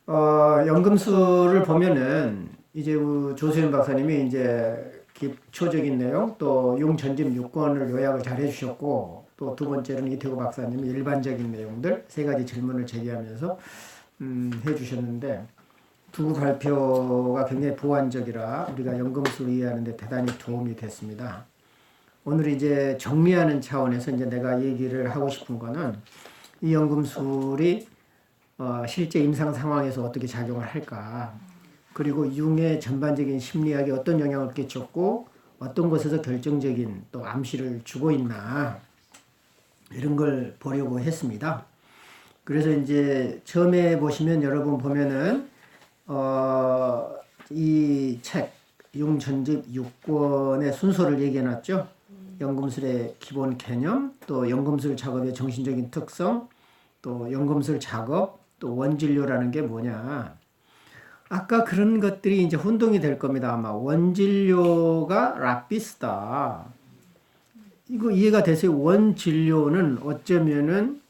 연금술을 보면은 이제 조수연 박사님이 이제 기초적인 내용 또 융전집 요건을 요약을 잘 해주셨고 또 두 번째로는 이태구 박사님이 일반적인 내용들 세 가지 질문을 제기하면서 해주셨는데 두 발표가 굉장히 보완적이라 우리가 연금술 이해하는 데 대단히 도움이 됐습니다. 오늘 이제 정리하는 차원에서 이제 내가 얘기를 하고 싶은 거는 이 연금술이 실제 임상 상황에서 어떻게 작용을 할까, 그리고 융의 전반적인 심리학에 어떤 영향을 끼쳤고 어떤 곳에서 결정적인 또 암시를 주고 있나, 이런 걸 보려고 했습니다. 그래서 이제 처음에 보시면 여러분 보면은 이 책 융전집 6권의 순서를 얘기해놨죠. 연금술의 기본 개념, 또 연금술 작업의 정신적인 특성, 또 연금술 작업, 또 원진료라는 게 뭐냐. 아까 그런 것들이 이제 혼동이 될 겁니다. 아마 원진료가 라피스다. 이거 이해가 되세요? 원진료는 어쩌면은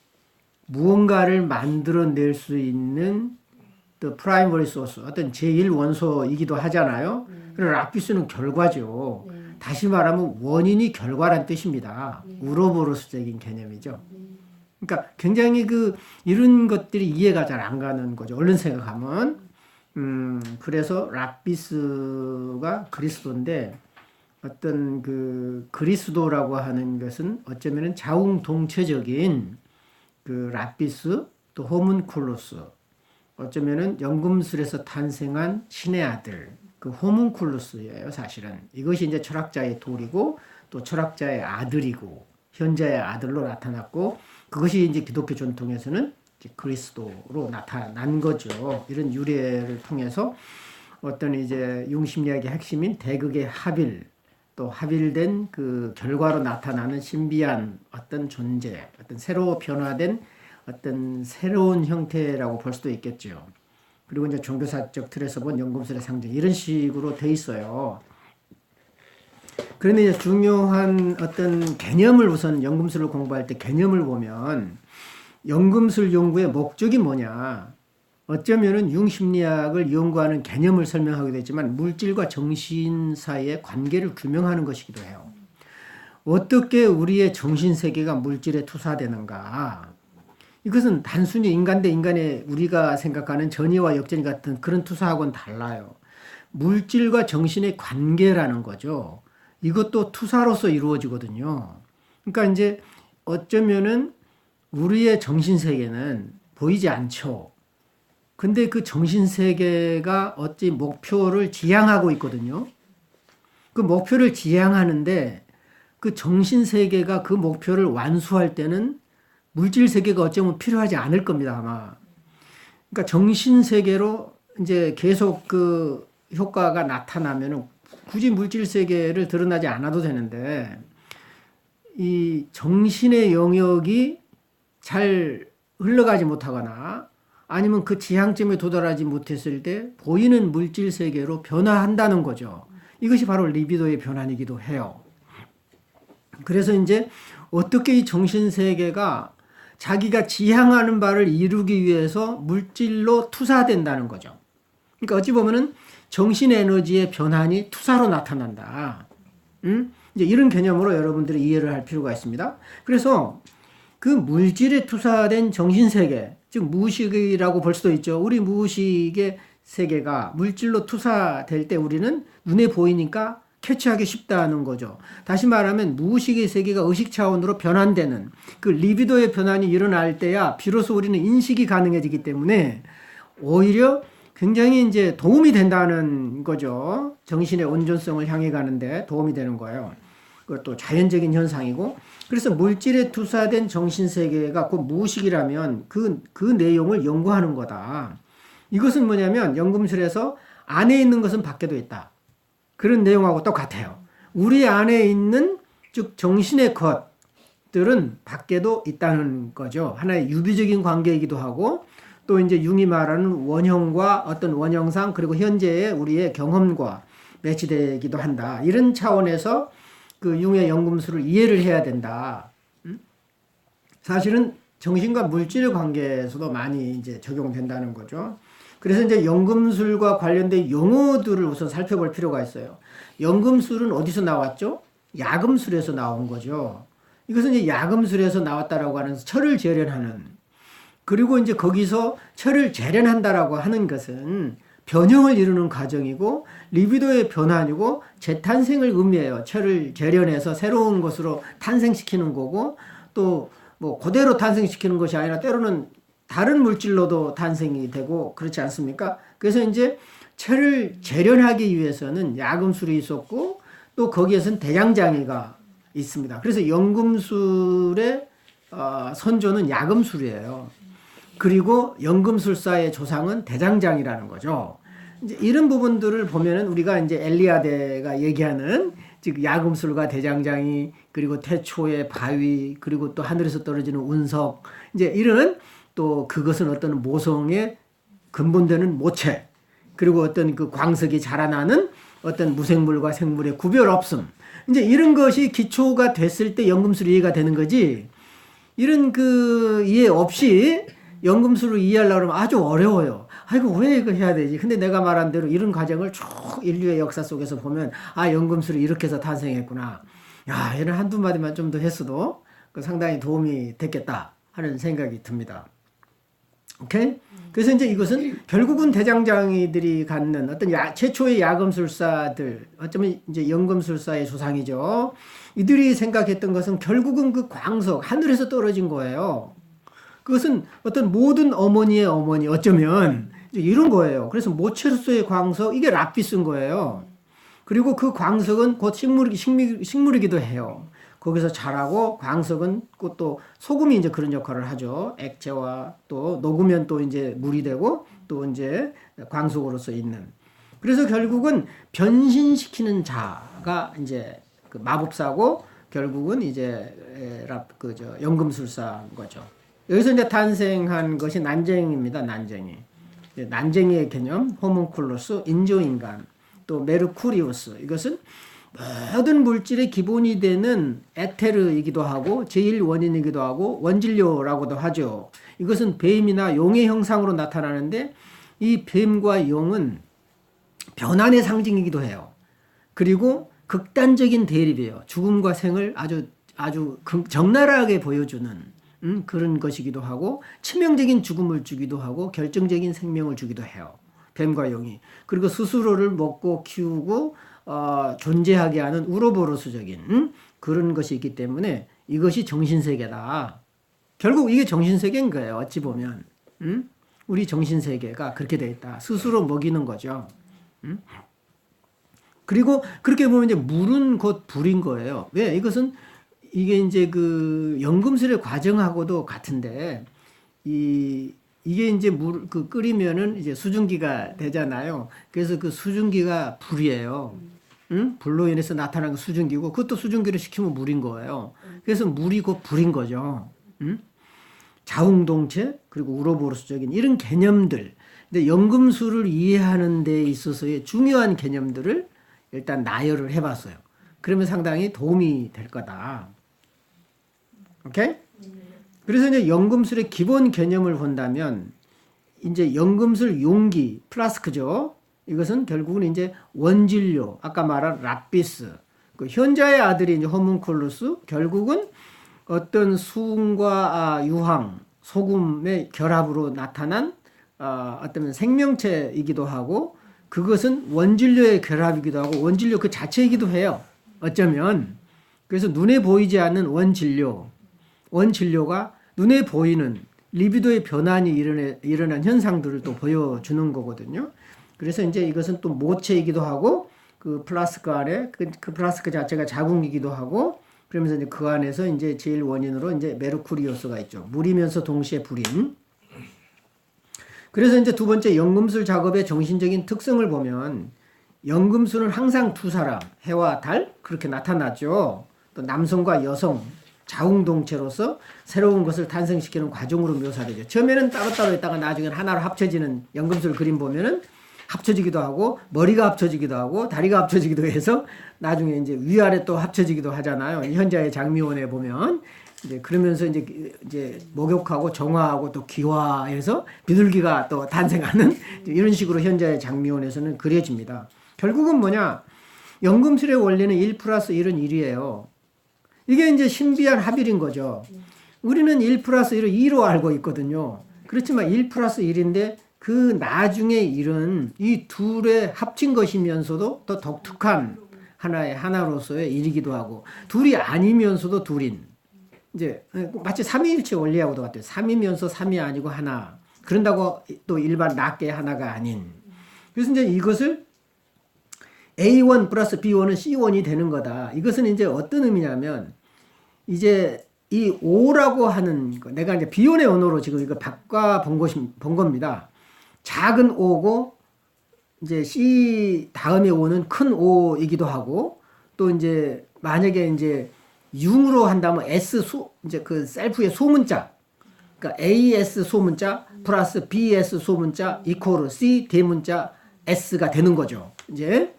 무언가를 만들어낼 수 있는 the primary source, 어떤 제1원소이기도 하잖아요. 그리고 라피스는 결과죠. 다시 말하면 원인이 결과란 뜻입니다. 우로보로스적인 개념이죠. 그러니까 굉장히 이런 것들이 이해가 잘 안 가는 거죠. 얼른 생각하면. 그래서 라피스가 그리스도인데 어떤 그리스도라고 하는 것은 어쩌면은 자웅동체적인 라피스 또 호문쿨루스, 어쩌면은 연금술에서 탄생한 신의 아들, 호문쿨루스예요, 사실은. 이것이 이제 철학자의 돌이고 또 철학자의 아들이고 현자의 아들로 나타났고, 그것이 이제 기독교 전통에서는 이제 그리스도로 나타난 거죠. 이런 유래를 통해서 어떤 이제 융심리학의 핵심인 대극의 합일, 또 합일된 결과로 나타나는 신비한 어떤 존재, 어떤 새로 변화된 어떤 새로운 형태라고 볼 수도 있겠죠. 그리고 이제 종교사적 틀에서 본 연금술의 상징, 이런 식으로 돼 있어요. 그런데 이제 중요한 어떤 개념을, 우선 연금술을 공부할 때 개념을 보면 연금술 연구의 목적이 뭐냐. 어쩌면은 융심리학을 연구하는 개념을 설명하기도 했지만 물질과 정신 사이의 관계를 규명하는 것이기도 해요. 어떻게 우리의 정신세계가 물질에 투사되는가. 이것은 단순히 인간 대 인간의 우리가 생각하는 전이와 역전이 같은 그런 투사하고는 달라요. 물질과 정신의 관계라는 거죠. 이것도 투사로서 이루어지거든요. 그러니까 이제 어쩌면은 우리의 정신세계는 보이지 않죠. 근데 그 정신세계가 어찌 목표를 지향하고 있거든요. 그 목표를 지향하는데 그 정신세계가 그 목표를 완수할 때는 물질세계가 어쩌면 필요하지 않을 겁니다, 아마. 그러니까 정신세계로 이제 계속 효과가 나타나면은 굳이 물질세계를 드러나지 않아도 되는데, 이 정신의 영역이 잘 흘러가지 못하거나 아니면 그 지향점에 도달하지 못했을 때 보이는 물질세계로 변화한다는 거죠. 이것이 바로 리비도의 변환이기도 해요. 그래서 이제 어떻게 이 정신세계가 자기가 지향하는 바를 이루기 위해서 물질로 투사된다는 거죠. 그러니까 어찌 보면은 정신에너지의 변환이 투사로 나타난다. 이제 이런 개념으로 여러분들이 이해를 할 필요가 있습니다. 그래서 그 물질에 투사된 정신세계, 즉 무의식이라고 볼 수도 있죠. 우리 무의식의 세계가 물질로 투사될 때 우리는 눈에 보이니까 캐치하기 쉽다는 거죠. 다시 말하면 무의식의 세계가 의식 차원으로 변환되는 그 리비도의 변환이 일어날 때야 비로소 우리는 인식이 가능해지기 때문에 오히려 굉장히 이제 도움이 된다는 거죠. 정신의 온전성을 향해 가는데 도움이 되는 거예요. 그것도 자연적인 현상이고, 그래서 물질에 투사된 정신세계가 곧 무의식이라면 그 내용을 연구하는 거다. 이것은 뭐냐면 연금술에서 안에 있는 것은 밖에도 있다. 그런 내용하고 똑같아요. 우리 안에 있는 즉 정신의 것들은 밖에도 있다는 거죠. 하나의 유비적인 관계이기도 하고, 또 이제 융이 말하는 원형과 어떤 원형상 그리고 현재의 우리의 경험과 매치되기도 한다. 이런 차원에서 융의 연금술을 이해를 해야 된다. 사실은 정신과 물질의 관계에서도 많이 이제 적용된다는 거죠. 그래서 이제 연금술과 관련된 용어들을 우선 살펴볼 필요가 있어요. 연금술은 어디서 나왔죠? 야금술에서 나온 거죠. 이것은 이제 야금술에서 나왔다라고 하는 철을 재련하는, 그리고 이제 거기서 철을 재련한다라고 하는 것은 변형을 이루는 과정이고 리비도의 변환이고 재탄생을 의미해요. 철을 재련해서 새로운 것으로 탄생시키는 거고, 또 뭐 그대로 탄생시키는 것이 아니라 때로는 다른 물질로도 탄생이 되고 그렇지 않습니까? 그래서 이제 철을 재련하기 위해서는 야금술이 있었고 또 거기에서는 대장장이가 있습니다. 그래서 연금술의 선조는 야금술이에요. 그리고 연금술사의 조상은 대장장이라는 거죠. 이제 이런 부분들을 보면은 우리가 이제 엘리아데가 얘기하는 즉 야금술과 대장장이, 그리고 태초의 바위, 그리고 또 하늘에서 떨어지는 운석, 이제 이런, 또 그것은 어떤 모성의 근본되는 모체, 그리고 어떤 그 광석이 자라나는 어떤 무생물과 생물의 구별 없음, 이제 이런 것이 기초가 됐을 때 연금술이 이해가 되는 거지, 이런 그 이해 없이 연금술을 이해하려고 하면 아주 어려워요. 아이고 왜 이거 해야 되지? 근데 내가 말한 대로 이런 과정을 쭉 인류의 역사 속에서 보면 아, 연금술이 이렇게 해서 탄생했구나. 야, 얘는 한두 마디만 좀 더 했어도 상당히 도움이 됐겠다 하는 생각이 듭니다. 오케이? 그래서 이제 이것은 결국은 대장장이들이 갖는 어떤 최초의 야금술사들, 어쩌면 이제 연금술사의 조상이죠. 이들이 생각했던 것은 결국은 그 광석, 하늘에서 떨어진 거예요. 그것은 어떤 모든 어머니의 어머니, 어쩌면 이런 거예요. 그래서 모체로서의 광석, 이게 라피스인 거예요. 그리고 그 광석은 곧 식물이기도 해요. 거기서 자라고, 광석은 또 소금이 이제 그런 역할을 하죠. 액체와 또 녹으면 또 이제 물이 되고 또 이제 광석으로서 있는. 그래서 결국은 변신시키는 자가 이제 그 마법사고 결국은 이제 연금술사인 거죠. 여기서 이제 탄생한 것이 난쟁이입니다. 난쟁이. 난쟁이의 개념, 호문쿨루스, 인조인간, 또 메르쿠리우스. 이것은 모든 물질의 기본이 되는 에테르이기도 하고 제1원인이기도 하고 원진료라고도 하죠. 이것은 뱀이나 용의 형상으로 나타나는데 이 뱀과 용은 변환의 상징이기도 해요. 그리고 극단적인 대립이에요. 죽음과 생을 아주 적나라하게 보여주는 그런 것이기도 하고 치명적인 죽음을 주기도 하고 결정적인 생명을 주기도 해요. 뱀과 용이. 그리고 스스로를 먹고 키우고 존재하게 하는 우로보로스적인 그런 것이 있기 때문에 이것이 정신세계다. 결국 이게 정신세계인 거예요. 어찌 보면. 우리 정신세계가 그렇게 되어 있다. 스스로 먹이는 거죠. 그리고 그렇게 보면 이제 물은 곧 불인 거예요. 왜? 이게 이제 그 연금술의 과정하고도 같은데 이게 이제 물 끓이면은 이제 수증기가 되잖아요. 그래서 그 수증기가 불이에요. 불로 인해서 나타나는 수증기고 그것도 수증기를 식히면 물인 거예요. 그래서 물이 곧 불인 거죠. 자웅동체 그리고 우로보로스적인 이런 개념들. 근데 연금술을 이해하는 데 있어서의 중요한 개념들을 일단 나열을 해봤어요. 그러면 상당히 도움이 될 거다. 오케이? 그래서 이제 연금술의 기본 개념을 본다면 이제 연금술 용기 플라스크죠. 이것은 결국은 이제 원진료, 아까 말한 라피스, 그 현자의 아들이 이제 호문쿨루스, 결국은 어떤 수은과 유황, 소금의 결합으로 나타난 어떤 생명체이기도 하고 그것은 원진료의 결합이기도 하고 원진료 그 자체이기도 해요. 어쩌면. 그래서 눈에 보이지 않는 원진료가 눈에 보이는 리비도의 변환이 일어난 현상들을 또 보여주는 거거든요. 그래서 이제 이것은 또 모체이기도 하고 그 플라스크 안에 그 플라스크 자체가 자궁이기도 하고 그러면서 이제 그 안에서 이제 제일 원인으로 이제 메르쿠리오스가 있죠. 물이면서 동시에 불인. 그래서 이제 두 번째 연금술 작업의 정신적인 특성을 보면 연금술은 항상 두 사람, 해와 달 그렇게 나타나죠. 또 남성과 여성 자웅동체로서 새로운 것을 탄생시키는 과정으로 묘사되죠. 처음에는 따로따로 있다가 나중에는 하나로 합쳐지는 연금술 그림 보면은 합쳐지기도 하고 머리가 합쳐지기도 하고 다리가 합쳐지기도 해서 나중에 이제 위아래 또 합쳐지기도 하잖아요. 현자의 장미원에 보면 이제 그러면서 이제 목욕하고 정화하고 또 기화해서 비둘기가 또 탄생하는 이런 식으로 현자의 장미원에서는 그려집니다. 결국은 뭐냐? 연금술의 원리는 1 플러스 1은 1이에요. 이게 이제 신비한 합일인 거죠. 우리는 1 플러스 1을 2로 알고 있거든요. 그렇지만 1 플러스 1인데 그 나중에 1은 이 둘의 합친 것이면서도 더 독특한 하나의 하나로서의 일이기도 하고, 둘이 아니면서도 둘인, 이제 마치 삼위일체 원리하고도 같아요. 3이면서 3이 아니고 하나. 그런다고 또 일반 낱개 하나가 아닌. 그래서 이제 이것을 A1 플러스 B1은 C1이 되는 거다. 이것은 이제 어떤 의미냐면, 이제 이 O라고 하는 거, 내가 이제 비혼의 언어로 지금 이거 바꿔 본 겁니다. 작은 O고, 이제 C 다음에 O는 큰 O이기도 하고, 또 이제 만약에 이제 융으로 한다면 S 이제 그 셀프의 소문자, 그러니까 AS 소문자 플러스 BS 소문자 이코르 C 대문자 S가 되는 거죠. 이제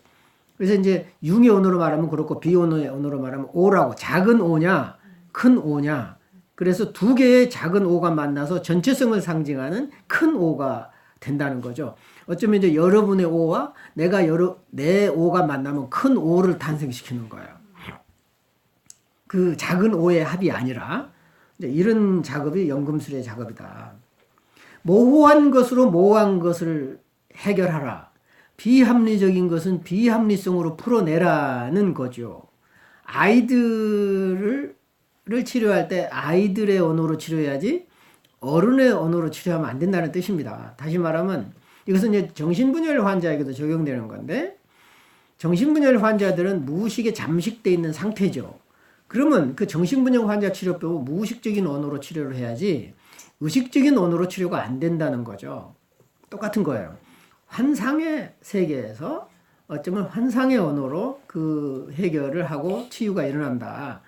그래서 이제 융의 언어로 말하면 그렇고 비혼의 언어로 말하면 O라고, 작은 O냐 큰 O냐. 그래서 두 개의 작은 O가 만나서 전체성을 상징하는 큰 O가 된다는 거죠. 어쩌면 이제 여러분의 O와 내 O가 만나면 큰 O를 탄생시키는 거예요. 그 작은 O의 합이 아니라 이제 이런 작업이 연금술의 작업이다. 모호한 것으로 모호한 것을 해결하라. 비합리적인 것은 비합리성으로 풀어내라는 거죠. 아이들을 치료할 때 아이들의 언어로 치료해야지 어른의 언어로 치료하면 안 된다는 뜻입니다. 다시 말하면 이것은 이제 정신분열 환자에게도 적용되는 건데, 정신분열 환자들은 무의식에 잠식되어 있는 상태죠. 그러면 그 정신분열 환자 치료법은 무의식적인 언어로 치료를 해야지 의식적인 언어로 치료가 안 된다는 거죠. 똑같은 거예요. 환상의 세계에서 어쩌면 환상의 언어로 그 해결을 하고 치유가 일어난다.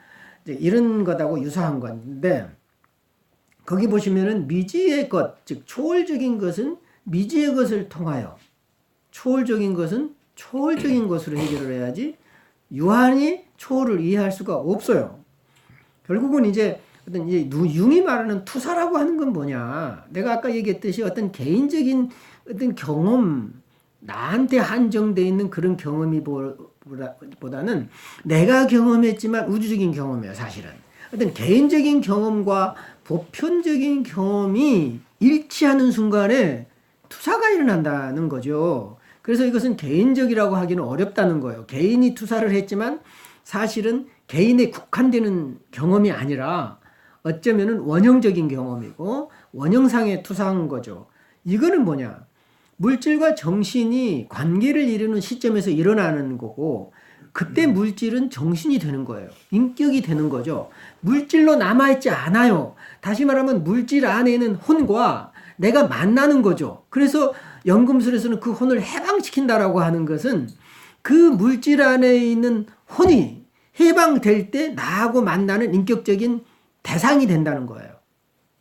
이제 이런 것하고 유사한 건데, 거기 보시면은 미지의 것, 즉 초월적인 것은 미지의 것을 통하여, 초월적인 것은 초월적인 것으로 해결을 해야지 유한히 초월을 이해할 수가 없어요. 결국은 이제 어떤 융이 말하는 투사라고 하는 건 뭐냐? 내가 아까 얘기했듯이 어떤 개인적인 어떤 경험, 나한테 한정되어 있는 그런 경험이 보다는 내가 경험했지만 우주적인 경험이에요, 사실은. 어떤 개인적인 경험과 보편적인 경험이 일치하는 순간에 투사가 일어난다는 거죠. 그래서 이것은 개인적이라고 하기는 어렵다는 거예요. 개인이 투사를 했지만 사실은 개인에 국한되는 경험이 아니라 어쩌면은 원형적인 경험이고 원형상의 투사한 거죠. 이거는 뭐냐? 물질과 정신이 관계를 이루는 시점에서 일어나는 거고, 그때 물질은 정신이 되는 거예요. 인격이 되는 거죠. 물질로 남아있지 않아요. 다시 말하면 물질 안에는 혼과 내가 만나는 거죠. 그래서 연금술에서는 그 혼을 해방시킨다라고 하는 것은 그 물질 안에 있는 혼이 해방될 때 나하고 만나는 인격적인 대상이 된다는 거예요.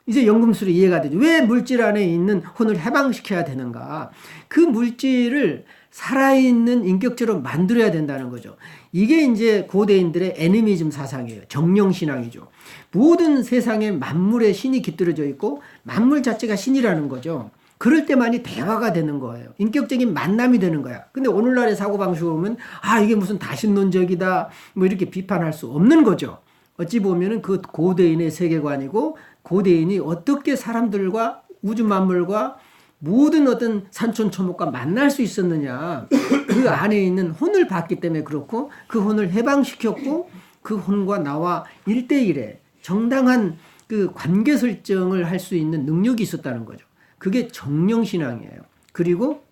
이제 연금술이 이해가 되죠. 왜 물질 안에 있는 혼을 해방시켜야 되는가? 그 물질을 살아있는 인격체로 만들어야 된다는 거죠. 이게 이제 고대인들의 애니미즘 사상이에요. 정령신앙이죠. 모든 세상에 만물에 신이 깃들어져 있고 만물 자체가 신이라는 거죠. 그럴 때만이 대화가 되는 거예요. 인격적인 만남이 되는 거야. 근데 오늘날의 사고방식으로 보면 이게 무슨 다신론적이다 뭐 이렇게 비판할 수 없는 거죠. 어찌 보면은 그 고대인의 세계관이고 고대인이 어떻게 사람들과 우주 만물과 모든 어떤 산천초목과 만날 수 있었느냐. 그 안에 있는 혼을 봤기 때문에 그렇고, 그 혼을 해방시켰고, 그 혼과 나와 1대1의 정당한 그 관계 설정을 할 수 있는 능력이 있었다는 거죠. 그게 정령신앙이에요. 그리고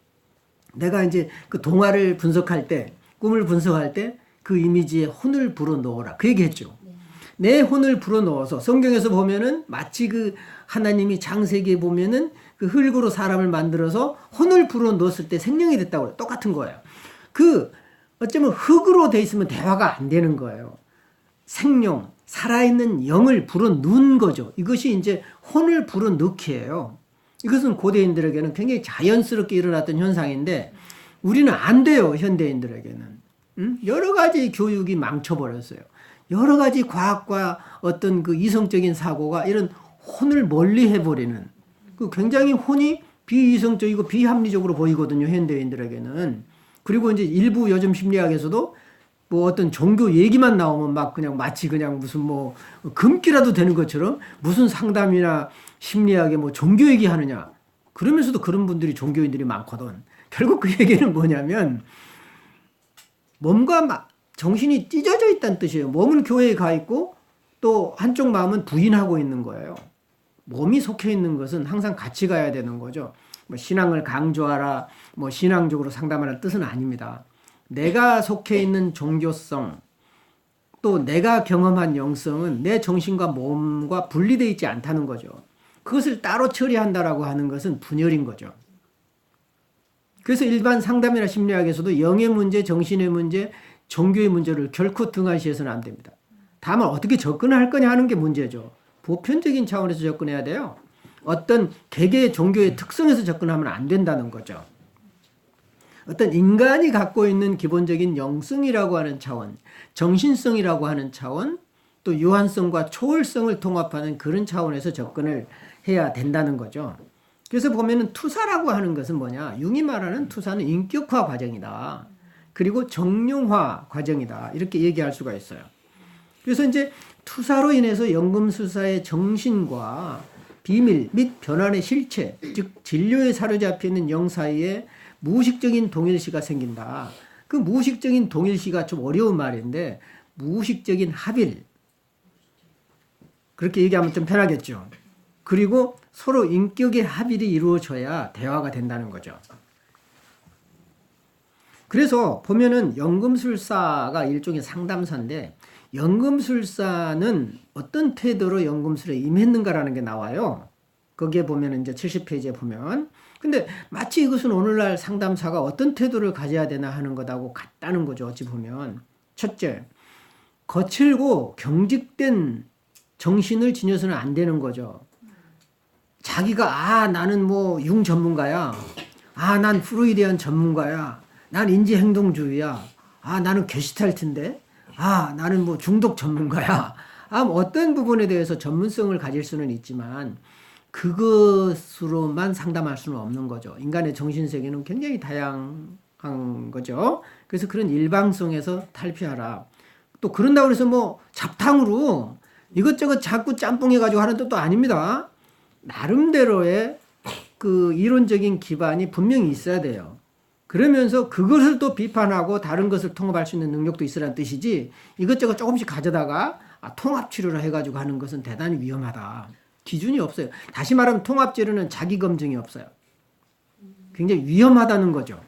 내가 이제 그 동화를 분석할 때, 꿈을 분석할 때 그 이미지에 혼을 불어넣어라. 그 얘기 했죠. 내 혼을 불어넣어서, 성경에서 보면은 마치 그 하나님이 창세기에 보면은 그 흙으로 사람을 만들어서 혼을 불어넣었을 때 생명이 됐다고 해요. 똑같은 거예요. 그 어쩌면 흙으로 돼 있으면 대화가 안 되는 거예요. 생명, 살아있는 영을 불어넣은 거죠. 이것이 이제 혼을 불어넣기예요. 이것은 고대인들에게는 굉장히 자연스럽게 일어났던 현상인데 우리는 안 돼요. 현대인들에게는. 여러 가지 교육이 망쳐버렸어요. 여러 가지 과학과 어떤 그 이성적인 사고가 이런 혼을 멀리 해버리는 그 굉장히 혼이 비이성적이고 비합리적으로 보이거든요, 현대인들에게는. 그리고 이제 일부 요즘 심리학에서도 뭐 어떤 종교 얘기만 나오면 막 그냥 마치 그냥 무슨 뭐 금기라도 되는 것처럼 무슨 상담이나 심리학에 뭐 종교 얘기하느냐. 그러면서도 그런 분들이 종교인들이 많거든. 결국 그 얘기는 뭐냐면 몸과 정신이 찢어져 있다는 뜻이에요. 몸은 교회에 가 있고 또 한쪽 마음은 부인하고 있는 거예요. 몸이 속해 있는 것은 항상 같이 가야 되는 거죠. 뭐 신앙을 강조하라, 뭐 신앙적으로 상담하라는 뜻은 아닙니다. 내가 속해 있는 종교성, 또 내가 경험한 영성은 내 정신과 몸과 분리되어 있지 않다는 거죠. 그것을 따로 처리한다라고 하는 것은 분열인 거죠. 그래서 일반 상담이나 심리학에서도 영의 문제, 정신의 문제, 종교의 문제를 결코 등한시해서는 안 됩니다. 다만 어떻게 접근할 거냐 하는 게 문제죠. 보편적인 차원에서 접근해야 돼요. 어떤 개개의 종교의 특성에서 접근하면 안 된다는 거죠. 어떤 인간이 갖고 있는 기본적인 영성이라고 하는 차원, 정신성이라고 하는 차원, 또 유한성과 초월성을 통합하는 그런 차원에서 접근을 해야 된다는 거죠. 그래서 보면은 투사라고 하는 것은 뭐냐? 융이 말하는 투사는 인격화 과정이다. 그리고 정령화 과정이다. 이렇게 얘기할 수가 있어요. 그래서 이제 투사로 인해서 연금술사의 정신과 비밀 및 변환의 실체, 즉 진료에 사로잡혀 있는 영 사이에 무의식적인 동일시가 생긴다. 그 무의식적인 동일시가 좀 어려운 말인데 무의식적인 합일. 그렇게 얘기하면 좀 편하겠죠. 그리고 서로 인격의 합일이 이루어져야 대화가 된다는 거죠. 그래서 보면은 연금술사가 일종의 상담사인데 연금술사는 어떤 태도로 연금술에 임했는가라는 게 나와요. 거기에 보면 이제 70페이지에 보면. 근데 마치 이것은 오늘날 상담사가 어떤 태도를 가져야 되나 하는 것하고 같다는 거죠. 어찌 보면. 첫째, 거칠고 경직된 정신을 지녀서는 안 되는 거죠. 자기가 나는 뭐 융 전문가야. 난 프로이디안 전문가야. 난 인지행동주의야. 나는 게슈탈트인데. 나는 뭐 중독 전문가야. 뭐 어떤 부분에 대해서 전문성을 가질 수는 있지만 그것으로만 상담할 수는 없는 거죠. 인간의 정신세계는 굉장히 다양한 거죠. 그래서 그런 일방성에서 탈피하라. 또 그런다고 해서 뭐 잡탕으로 이것저것 자꾸 짬뽕해가지고 하는 뜻도 아닙니다. 나름대로의 그 이론적인 기반이 분명히 있어야 돼요. 그러면서 그것을 또 비판하고 다른 것을 통합할 수 있는 능력도 있으라는 뜻이지 이것저것 조금씩 가져다가 통합치료를 해가지고 하는 것은 대단히 위험하다. 기준이 없어요. 다시 말하면 통합치료는 자기 검증이 없어요. 굉장히 위험하다는 거죠.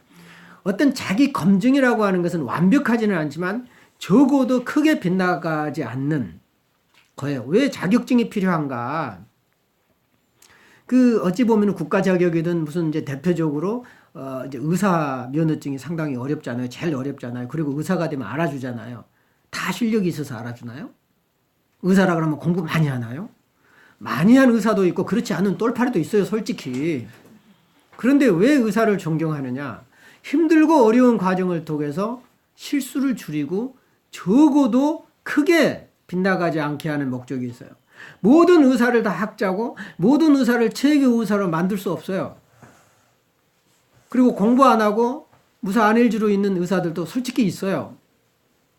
어떤 자기 검증이라고 하는 것은 완벽하지는 않지만 적어도 크게 빗나가지 않는 거예요. 왜 자격증이 필요한가? 그 어찌 보면 국가 자격이든 무슨 이제 대표적으로 이제 의사 면허증이 상당히 어렵잖아요. 제일 어렵잖아요. 그리고 의사가 되면 알아주잖아요. 다 실력이 있어서 알아주나요? 의사라 그러면 공부 많이 하나요? 많이 한 의사도 있고 그렇지 않은 똘파리도 있어요, 솔직히. 그런데 왜 의사를 존경하느냐? 힘들고 어려운 과정을 통해서 실수를 줄이고 적어도 크게 빗나가지 않게 하는 목적이 있어요. 모든 의사를 다 학자고 모든 의사를 최고 의사로 만들 수 없어요. 그리고 공부 안 하고 무사 안일주로 있는 의사들도 솔직히 있어요.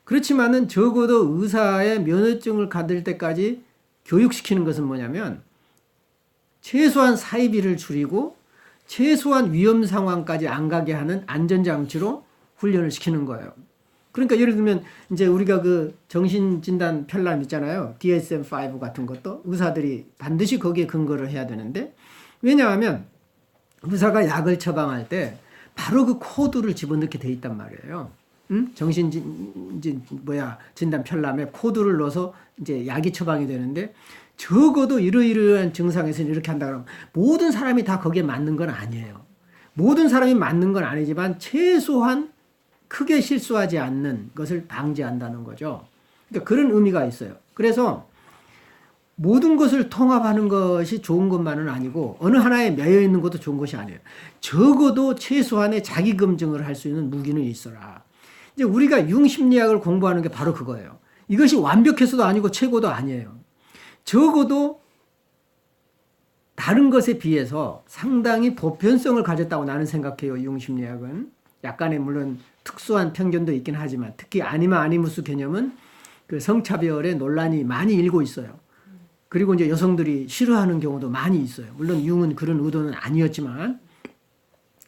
그렇지만은 적어도 의사의 면허증을 받을 때까지 교육시키는 것은 뭐냐면 최소한 사이비를 줄이고 최소한 위험 상황까지 안 가게 하는 안전장치로 훈련을 시키는 거예요. 그러니까 예를 들면 이제 우리가 그 정신진단 편람 있잖아요. DSM-5 같은 것도 의사들이 반드시 거기에 근거를 해야 되는데 왜냐하면 의사가 약을 처방할 때 바로 그 코드를 집어넣게 돼 있단 말이에요. 진단 편람에 코드를 넣어서 이제 약이 처방이 되는데 적어도 이러이러한 증상에서는 이렇게 한다 그러면 모든 사람이 다 거기에 맞는 건 아니에요. 모든 사람이 맞는 건 아니지만 최소한 크게 실수하지 않는 것을 방지한다는 거죠. 그러니까 그런 의미가 있어요. 그래서 모든 것을 통합하는 것이 좋은 것만은 아니고 어느 하나에 매여 있는 것도 좋은 것이 아니에요. 적어도 최소한의 자기 검증을 할 수 있는 무기는 있어라. 이제 우리가 융심리학을 공부하는 게 바로 그거예요. 이것이 완벽해서도 아니고 최고도 아니에요. 적어도 다른 것에 비해서 상당히 보편성을 가졌다고 나는 생각해요. 융심리학은. 약간의 물론 특수한 편견도 있긴 하지만 특히 아니마 아니무스 개념은 그 성차별의 논란이 많이 일고 있어요. 그리고 이제 여성들이 싫어하는 경우도 많이 있어요. 물론 융은 그런 의도는 아니었지만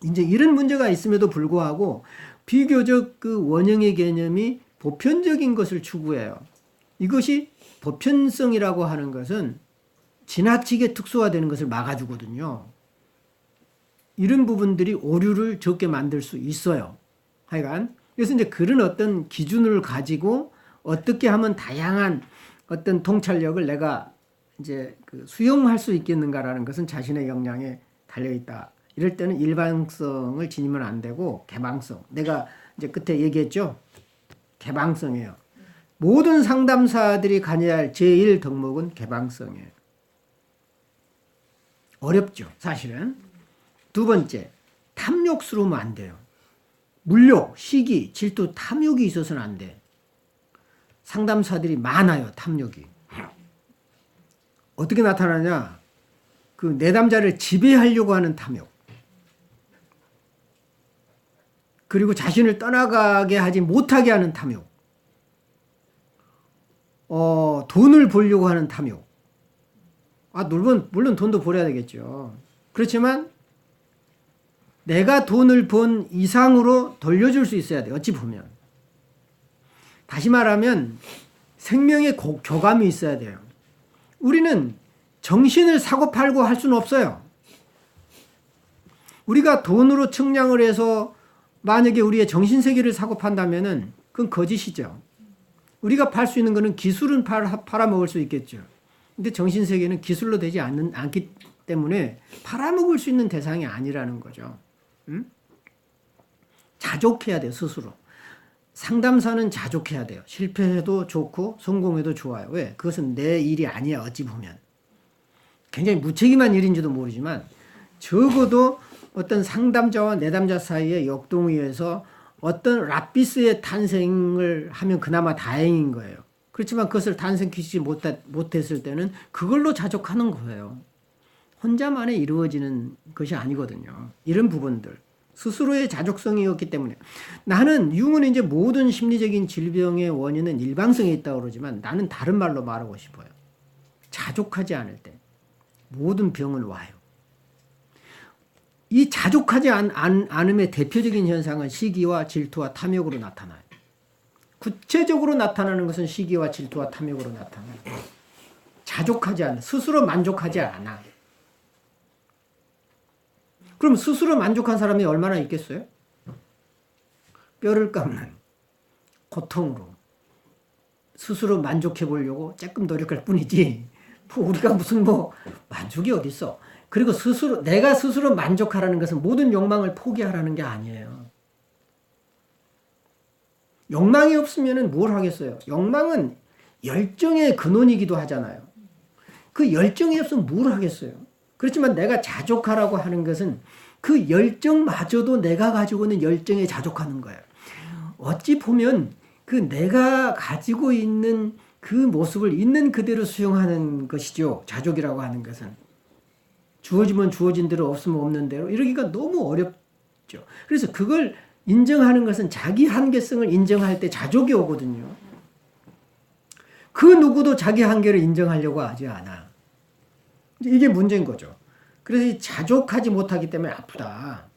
이제 이런 문제가 있음에도 불구하고 비교적 그 원형의 개념이 보편적인 것을 추구해요. 이것이 보편성이라고 하는 것은 지나치게 특수화되는 것을 막아주거든요. 이런 부분들이 오류를 적게 만들 수 있어요. 하여간. 그래서 이제 그런 어떤 기준을 가지고 어떻게 하면 다양한 어떤 통찰력을 내가 이제 그 수용할 수 있겠는가라는 것은 자신의 역량에 달려있다. 이럴 때는 일반성을 지니면 안 되고 개방성. 내가 이제 끝에 얘기했죠. 개방성이에요. 모든 상담사들이 가져야 할 제1 덕목은 개방성이에요. 어렵죠, 사실은. 두 번째, 탐욕스러우면 안 돼요. 물욕, 시기, 질투, 탐욕이 있어서는 안 돼. 상담사들이 많아요, 탐욕이. 어떻게 나타나냐? 그 내담자를 지배하려고 하는 탐욕. 그리고 자신을 떠나가게 하지 못하게 하는 탐욕. 돈을 벌려고 하는 탐욕. 물론 돈도 벌어야 되겠죠. 그렇지만 내가 돈을 번 이상으로 돌려줄 수 있어야 돼. 어찌 보면. 다시 말하면 생명의 교감이 있어야 돼요. 우리는 정신을 사고 팔고 할 수는 없어요. 우리가 돈으로 측량을 해서 만약에 우리의 정신세계를 사고 판다면은 그건 거짓이죠. 우리가 팔 수 있는 거는 기술은 팔아먹을 수 있겠죠. 근데 정신세계는 기술로 되지 않기 때문에 팔아먹을 수 있는 대상이 아니라는 거죠. 자족해야 돼요, 스스로. 상담사는 자족해야 돼요. 실패해도 좋고 성공해도 좋아요. 왜? 그것은 내 일이 아니야, 어찌 보면. 굉장히 무책임한 일인지도 모르지만 적어도 어떤 상담자와 내담자 사이의 역동의에서 어떤 라피스의 탄생을 하면 그나마 다행인 거예요. 그렇지만 그것을 탄생시키지 못했을 때는 그걸로 자족하는 거예요. 혼자만에 이루어지는 것이 아니거든요. 이런 부분들. 스스로의 자족성이었기 때문에. 나는 융은 이제 모든 심리적인 질병의 원인은 일방성에 있다고 그러지만 나는 다른 말로 말하고 싶어요. 자족하지 않을 때 모든 병은 와요. 이 자족하지 않음의 대표적인 현상은 시기와 질투와 탐욕으로 나타나요. 구체적으로 나타나는 것은 시기와 질투와 탐욕으로 나타나요. 자족하지 않아. 스스로 만족하지 않아. 그럼 스스로 만족한 사람이 얼마나 있겠어요? 뼈를 깎는 고통으로 스스로 만족해 보려고 조금 노력할 뿐이지 우리가 무슨 만족이 어디 있어. 그리고 내가 스스로 만족하라는 것은 모든 욕망을 포기하라는 게 아니에요. 욕망이 없으면 뭘 하겠어요? 욕망은 열정의 근원이기도 하잖아요. 그 열정이 없으면 뭘 하겠어요? 그렇지만 내가 자족하라고 하는 것은 그 열정마저도 내가 가지고 있는 열정에 자족하는 거예요. 어찌 보면 그 내가 가지고 있는 그 모습을 있는 그대로 수용하는 것이죠. 자족이라고 하는 것은. 주어지면 주어진 대로 없으면 없는 대로 이러기가 너무 어렵죠. 그래서 그걸 인정하는 것은 자기 한계성을 인정할 때 자족이 오거든요. 그 누구도 자기 한계를 인정하려고 하지 않아. 이게 문제인 거죠. 그래서 자족하지 못하기 때문에 아프다.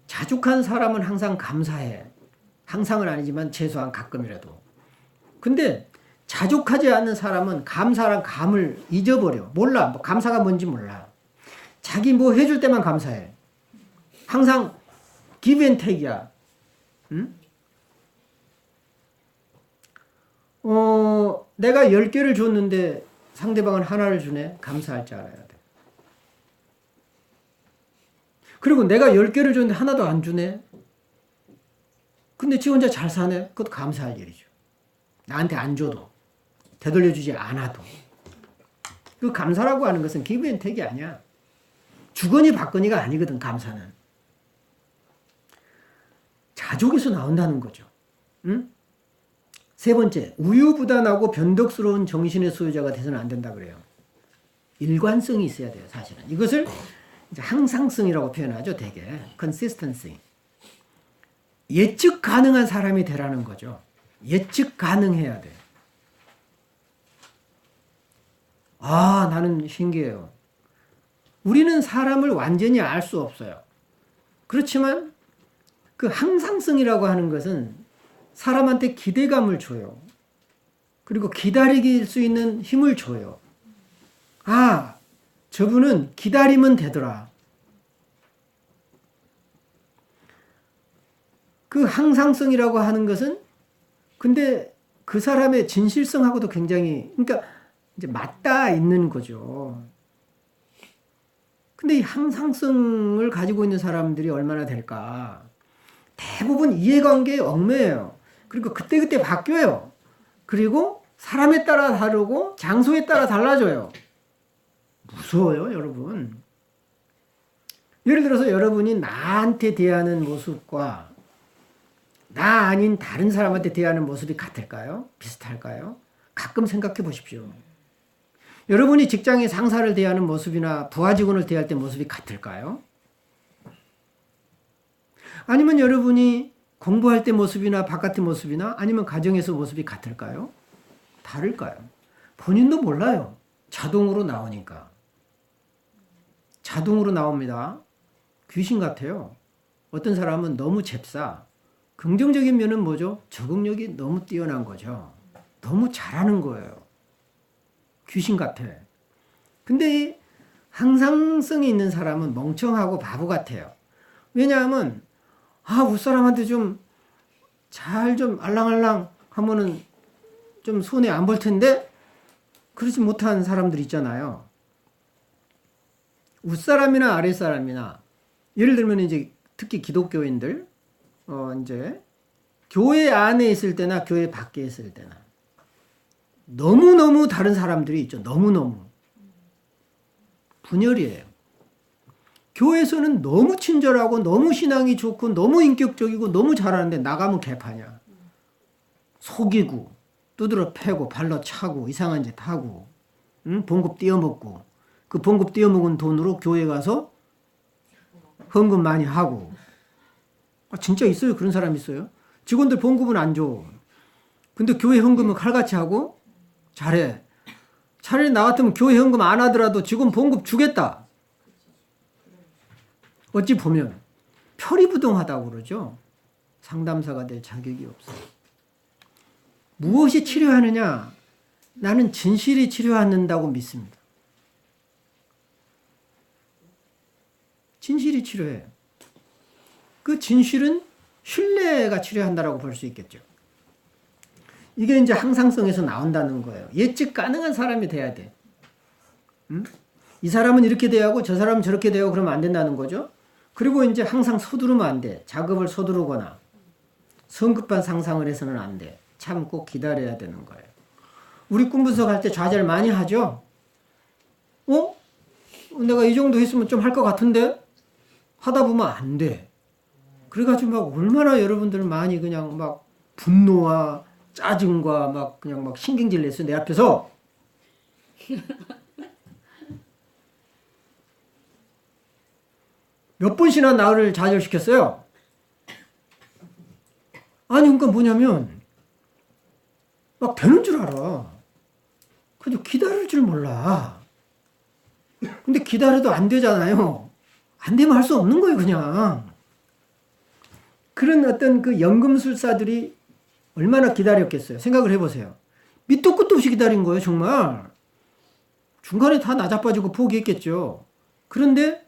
자족한 사람은 항상 감사해. 항상은 아니지만 최소한 가끔이라도. 근데 자족하지 않는 사람은 감사란 감을 잊어버려. 몰라. 감사가 뭔지 몰라. 자기 해줄 때만 감사해. 항상 give and take이야. 응? 내가 10개를 줬는데 상대방은 하나를 주네. 감사할 줄 알아야 돼. 그리고 내가 10개를 줬는데 하나도 안 주네. 근데 지 혼자 잘 사네. 그것도 감사할 일이죠. 나한테 안 줘도. 되돌려주지 않아도. 그 감사라고 하는 것은 give and take이 아니야. 주거니 받거니가 아니거든, 감사는. 자족에서 나온다는 거죠. 응? 세 번째, 우유부단하고 변덕스러운 정신의 소유자가 돼서는 안 된다 그래요. 일관성이 있어야 돼요, 사실은. 이것을 이제 항상성이라고 표현하죠, 되게. consistency. 예측 가능한 사람이 되라는 거죠. 예측 가능해야 돼. 아, 나는 신기해요. 우리는 사람을 완전히 알 수 없어요. 그렇지만 그 항상성이라고 하는 것은 사람한테 기대감을 줘요. 그리고 기다릴 수 있는 힘을 줘요. 아, 저분은 기다리면 되더라. 그 항상성이라고 하는 것은 근데 그 사람의 진실성하고도 굉장히 그러니까 이제 맞닿아 있는 거죠. 근데 이 항상성을 가지고 있는 사람들이 얼마나 될까? 대부분 이해관계에 얽매여요. 그리고 그때그때 바뀌어요. 그리고 사람에 따라 다르고 장소에 따라 달라져요. 무서워요, 여러분. 예를 들어서 여러분이 나한테 대하는 모습과 나 아닌 다른 사람한테 대하는 모습이 같을까요? 비슷할까요? 가끔 생각해 보십시오. 여러분이 직장의 상사를 대하는 모습이나 부하 직원을 대할 때 모습이 같을까요? 아니면 여러분이 공부할 때 모습이나 바깥의 모습이나 아니면 가정에서 모습이 같을까요? 다를까요? 본인도 몰라요. 자동으로 나오니까. 자동으로 나옵니다. 귀신 같아요. 어떤 사람은 너무 잽싸. 긍정적인 면은 뭐죠? 적응력이 너무 뛰어난 거죠. 너무 잘하는 거예요. 귀신 같아. 근데 이 항상성이 있는 사람은 멍청하고 바보 같아요. 왜냐하면 윗사람한테 좀 잘 좀 알랑알랑 하면은 좀 손해 안 볼 텐데 그러지 못한 사람들 있잖아요. 윗사람이나 아랫사람이나 예를 들면 이제 특히 기독교인들 이제 교회 안에 있을 때나 교회 밖에 있을 때나 너무너무 다른 사람들이 있죠. 너무너무. 분열이에요. 교회에서는 너무 친절하고 너무 신앙이 좋고 너무 인격적이고 너무 잘하는데 나가면 개판이야. 속이고 두드러 패고 발로 차고 이상한 짓 하고 봉급 띄어먹고 그 봉급 띄어먹은 돈으로 교회 가서 헌금 많이 하고 진짜 있어요. 그런 사람 있어요. 직원들 봉급은 안 줘. 근데 교회 헌금은 칼같이 하고 잘해. 차라리 나 같으면 교회 헌금 안 하더라도 직원 봉급 주겠다. 어찌 보면 표리부동하다고 그러죠. 상담사가 될 자격이 없어요. 무엇이 치료하느냐? 나는 진실이 치료한다고 믿습니다. 진실이 치료해요. 그 진실은 신뢰가 치료한다라고 볼 수 있겠죠. 이게 이제 항상성에서 나온다는 거예요. 예측 가능한 사람이 돼야 돼. 이 사람은 이렇게 대하고 저 사람은 저렇게 대하고 그러면 안 된다는 거죠. 그리고 이제 항상 서두르면 안 돼. 작업을 서두르거나 성급한 상상을 해서는 안 돼. 참고 기다려야 되는 거예요. 우리 꿈분석 할 때 좌절 많이 하죠. 내가 이 정도 했으면 좀 할 것 같은데 하다 보면 안 돼. 그래가지고 막 얼마나 여러분들 많이 그냥 막 분노와 짜증과 막 그냥 막 신경질 냈어요. 내 앞에서. 몇 번씩이나 나를 좌절시켰어요. 아니 그러니까 뭐냐면 막 되는 줄 알아. 그래도 기다릴 줄 몰라. 근데 기다려도 안 되잖아요. 안 되면 할 수 없는 거예요, 그냥. 그런 어떤 그 연금술사들이 얼마나 기다렸겠어요. 생각을 해보세요. 밑도 끝도 없이 기다린 거예요, 정말. 중간에 다 나자빠지고 포기했겠죠. 그런데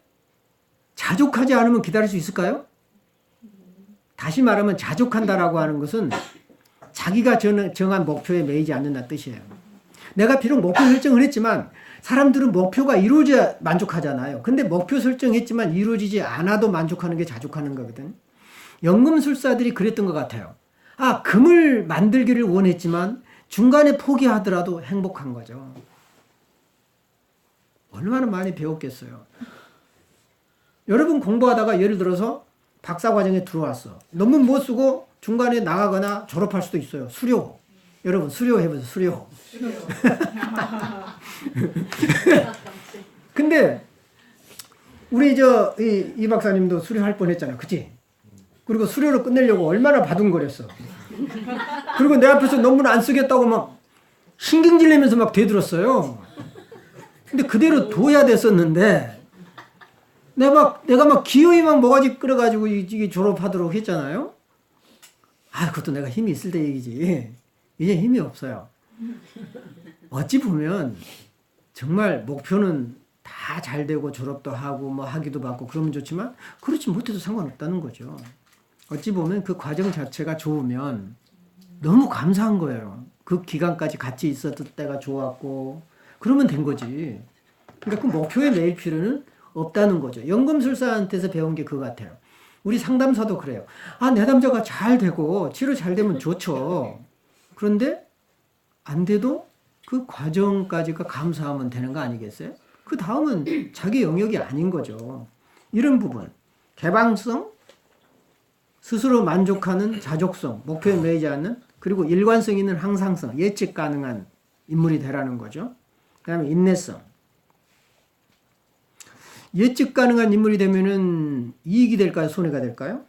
자족하지 않으면 기다릴 수 있을까요? 다시 말하면 자족한다라고 하는 것은 자기가 정한 목표에 매이지 않는다는 뜻이에요. 내가 비록 목표 설정을 했지만 사람들은 목표가 이루어져야 만족하잖아요. 근데 목표 설정했지만 이루어지지 않아도 만족하는 게 자족하는 거거든. 연금술사들이 그랬던 것 같아요. 금을 만들기를 원했지만 중간에 포기하더라도 행복한 거죠. 얼마나 많이 배웠겠어요. 여러분 공부하다가 예를 들어서 박사과정에 들어왔어. 논문 못 쓰고 중간에 나가거나 졸업할 수도 있어요. 수료. 여러분 수료해보세요. 수료. 근데 우리 이 박사님도 수료할 뻔했잖아, 그치? 그리고 수료를 끝내려고 얼마나 바둥거렸어. 그리고 내 앞에서 논문 안 쓰겠다고 막 신경질 내면서 막 대들었어요. 근데 그대로 둬야 됐었는데 내가 막 기어이 막 모가지 끌어가지고 이게 졸업하도록 했잖아요. 아, 그것도 내가 힘이 있을 때 얘기지. 이제 힘이 없어요. 어찌 보면 정말 목표는 다 잘 되고 졸업도 하고 뭐 학위도 받고 그러면 좋지만 그렇지 못해도 상관없다는 거죠. 어찌 보면 그 과정 자체가 좋으면 너무 감사한 거예요. 그 기간까지 같이 있었을 때가 좋았고 그러면 된 거지. 그러니까 그 목표에 매일 필요는 없다는 거죠. 연금술사한테서 배운 게 그거 같아요. 우리 상담사도 그래요. 아, 내담자가 잘 되고 치료 잘 되면 좋죠. 그런데 안 돼도 그 과정까지가 감사하면 되는 거 아니겠어요? 그 다음은 자기 영역이 아닌 거죠. 이런 부분, 개방성, 스스로 만족하는 자족성, 목표에 매이지 않는, 그리고 일관성 있는 항상성, 예측 가능한 인물이 되라는 거죠. 그 다음에 인내성. 예측 가능한 인물이 되면은 이익이 될까요? 손해가 될까요?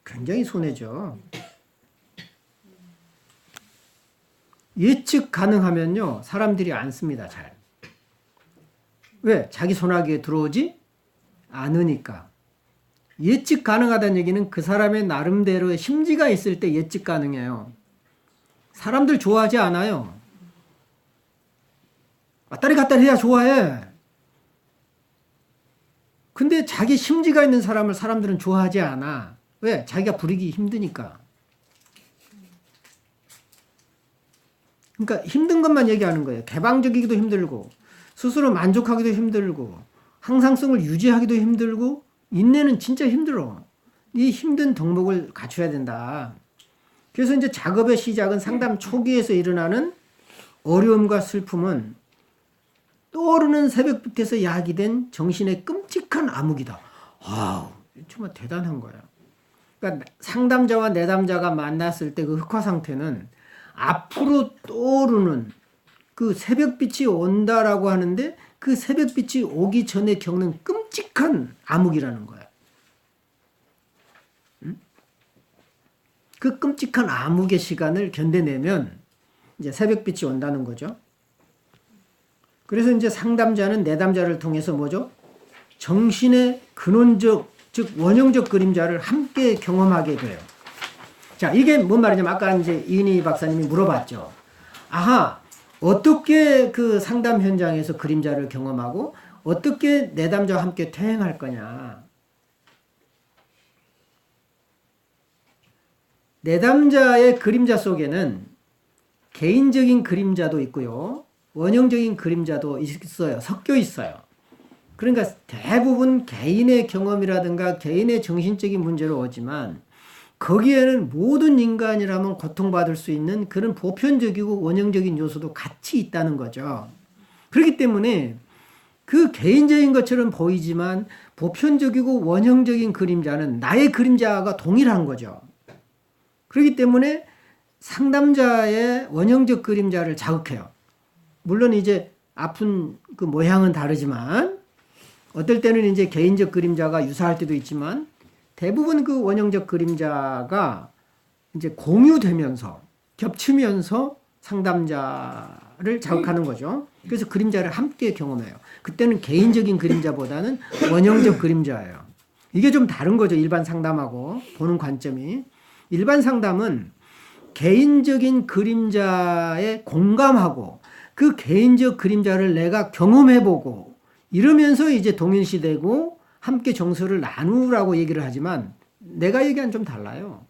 굉장히 손해죠. 예측 가능하면요, 사람들이 안 씁니다, 잘. 왜? 자기 손아귀에 들어오지 않으니까. 예측 가능하다는 얘기는 그 사람의 나름대로의 심지가 있을 때 예측 가능해요. 사람들 좋아하지 않아요. 왔다리 갔다리 해야 좋아해. 근데 자기 심지가 있는 사람을 사람들은 좋아하지 않아. 왜? 자기가 부리기 힘드니까. 그러니까 힘든 것만 얘기하는 거예요. 개방적이기도 힘들고, 스스로 만족하기도 힘들고, 항상성을 유지하기도 힘들고, 인내는 진짜 힘들어. 이 힘든 덕목을 갖춰야 된다. 그래서 이제 작업의 시작은 상담 초기에서 일어나는 어려움과 슬픔은 떠오르는 새벽빛에서 야기된 정신의 끔찍한 암흑이다. 와우, 정말 대단한 거야. 그러니까 상담자와 내담자가 만났을 때 그 흑화 상태는 앞으로 떠오르는 그 새벽빛이 온다라고 하는데 그 새벽빛이 오기 전에 겪는 끔찍한 암흑이라는 거야. 응? 그 끔찍한 암흑의 시간을 견뎌내면 이제 새벽빛이 온다는 거죠. 그래서 이제 상담자는 내담자를 통해서 뭐죠? 정신의 근원적, 즉 원형적 그림자를 함께 경험하게 돼요. 자, 이게 뭔 말이냐면 아까 이제 이은희 박사님이 물어봤죠. 아하, 어떻게 그 상담 현장에서 그림자를 경험하고 어떻게 내담자와 함께 퇴행할 거냐. 내담자의 그림자 속에는 개인적인 그림자도 있고요. 원형적인 그림자도 있어요. 섞여 있어요. 그러니까 대부분 개인의 경험이라든가 개인의 정신적인 문제로 오지만 거기에는 모든 인간이라면 고통받을 수 있는 그런 보편적이고 원형적인 요소도 같이 있다는 거죠. 그렇기 때문에 그 개인적인 것처럼 보이지만 보편적이고 원형적인 그림자는 나의 그림자가 동일한 거죠. 그렇기 때문에 상담자의 원형적 그림자를 자극해요. 물론 이제 아픈 그 모양은 다르지만 어떨 때는 이제 개인적 그림자가 유사할 때도 있지만 대부분 그 원형적 그림자가 이제 공유되면서 겹치면서 상담자를 자극하는 거죠. 그래서 그림자를 함께 경험해요. 그때는 개인적인 그림자보다는 원형적 그림자예요. 이게 좀 다른 거죠. 일반 상담하고 보는 관점이. 일반 상담은 개인적인 그림자에 공감하고 그 개인적 그림자를 내가 경험해보고 이러면서 이제 동일시되고 함께 정서를 나누라고 얘기를 하지만 내가 얘기한 좀 달라요.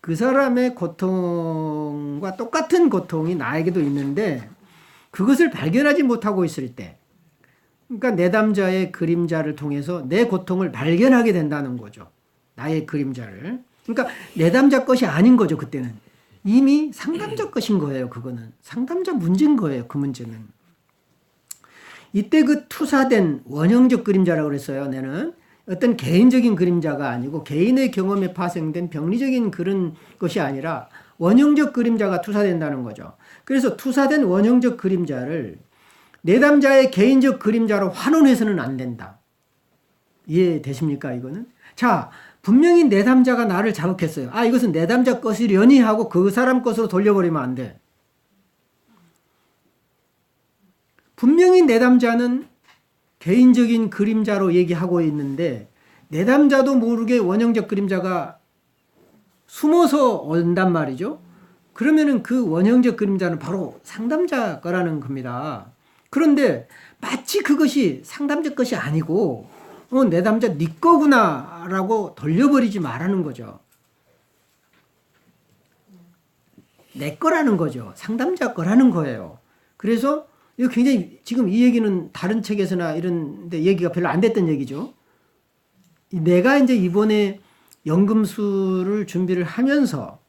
그 사람의 고통과 똑같은 고통이 나에게도 있는데 그것을 발견하지 못하고 있을 때 그러니까 내담자의 그림자를 통해서 내 고통을 발견하게 된다는 거죠. 나의 그림자를. 그러니까 내담자 것이 아닌 거죠. 그때는. 이미 상담자 것인 거예요. 그거는. 상담자 문제인 거예요. 그 문제는. 이때 그 투사된 원형적 그림자라고 그랬어요. 내는 어떤 개인적인 그림자가 아니고 개인의 경험에 파생된 병리적인 그런 것이 아니라 원형적 그림자가 투사된다는 거죠. 그래서 투사된 원형적 그림자를 내담자의 개인적 그림자로 환원해서는 안 된다. 이해되십니까, 이거는? 자, 분명히 내담자가 나를 자극했어요. 아, 이것은 내담자 것이려니 하고 그 사람 것으로 돌려버리면 안 돼. 분명히 내담자는 개인적인 그림자로 얘기하고 있는데 내담자도 모르게 원형적 그림자가 숨어서 온단 말이죠. 그러면은 그 원형적 그림자는 바로 상담자 거라는 겁니다. 그런데 마치 그것이 상담자 것이 아니고 내담자 네 거구나 라고 돌려버리지 말라는 거죠. 내 거라는 거죠. 상담자 거라는 거예요. 그래서 이거 굉장히 지금 이 얘기는 다른 책에서나 이런 데 얘기가 별로 안 됐던 얘기죠. 내가 이제 이번에 연금술을 준비를 하면서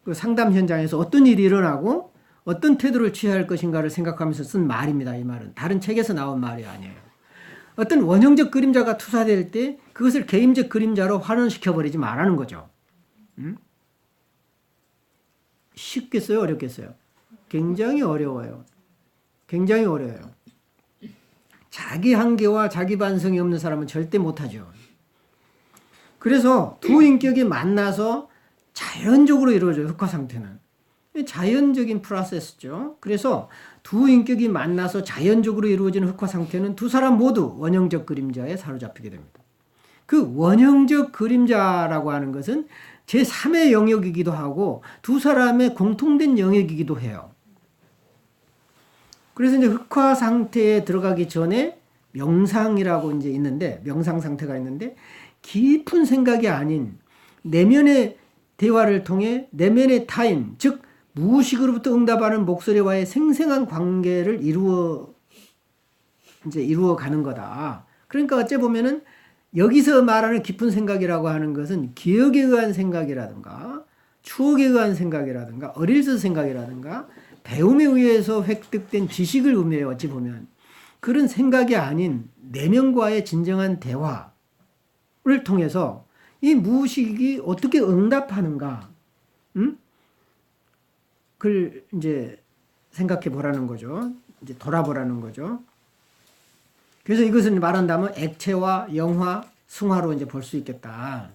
그 상담 현장에서 어떤 일이 일어나고 어떤 태도를 취해야 할 것인가를 생각하면서 쓴 말입니다. 이 말은 다른 책에서 나온 말이 아니에요. 어떤 원형적 그림자가 투사될 때 그것을 개인적 그림자로 환원시켜버리지 말라는 거죠. 쉽겠어요? 어렵겠어요? 굉장히 어려워요. 굉장히 어려워요. 자기 한계와 자기 반성이 없는 사람은 절대 못하죠. 그래서 두 인격이 만나서 자연적으로 이루어져요. 흑화 상태는. 자연적인 프로세스죠. 그래서 두 인격이 만나서 자연적으로 이루어지는 흑화 상태는 두 사람 모두 원형적 그림자에 사로잡히게 됩니다. 그 원형적 그림자라고 하는 것은 제3의 영역이기도 하고 두 사람의 공통된 영역이기도 해요. 그래서 이제 흑화 상태에 들어가기 전에 명상이라고 이제 있는데, 명상 상태가 있는데, 깊은 생각이 아닌 내면의 대화를 통해 내면의 타인, 즉, 무의식으로부터 응답하는 목소리와의 생생한 관계를 이루어 가는 거다. 그러니까 어째 보면은 여기서 말하는 깊은 생각이라고 하는 것은 기억에 의한 생각이라든가, 추억에 의한 생각이라든가, 어릴 적 생각이라든가, 배움에 의해서 획득된 지식을 의미해요. 어찌 보면 그런 생각이 아닌 내면과의 진정한 대화를 통해서 이 무의식이 어떻게 응답하는가, 그걸 이제 생각해 보라는 거죠. 이제 돌아보라는 거죠. 그래서 이것을 말한다면 액체와 영화, 승화로 이제 볼 수 있겠다.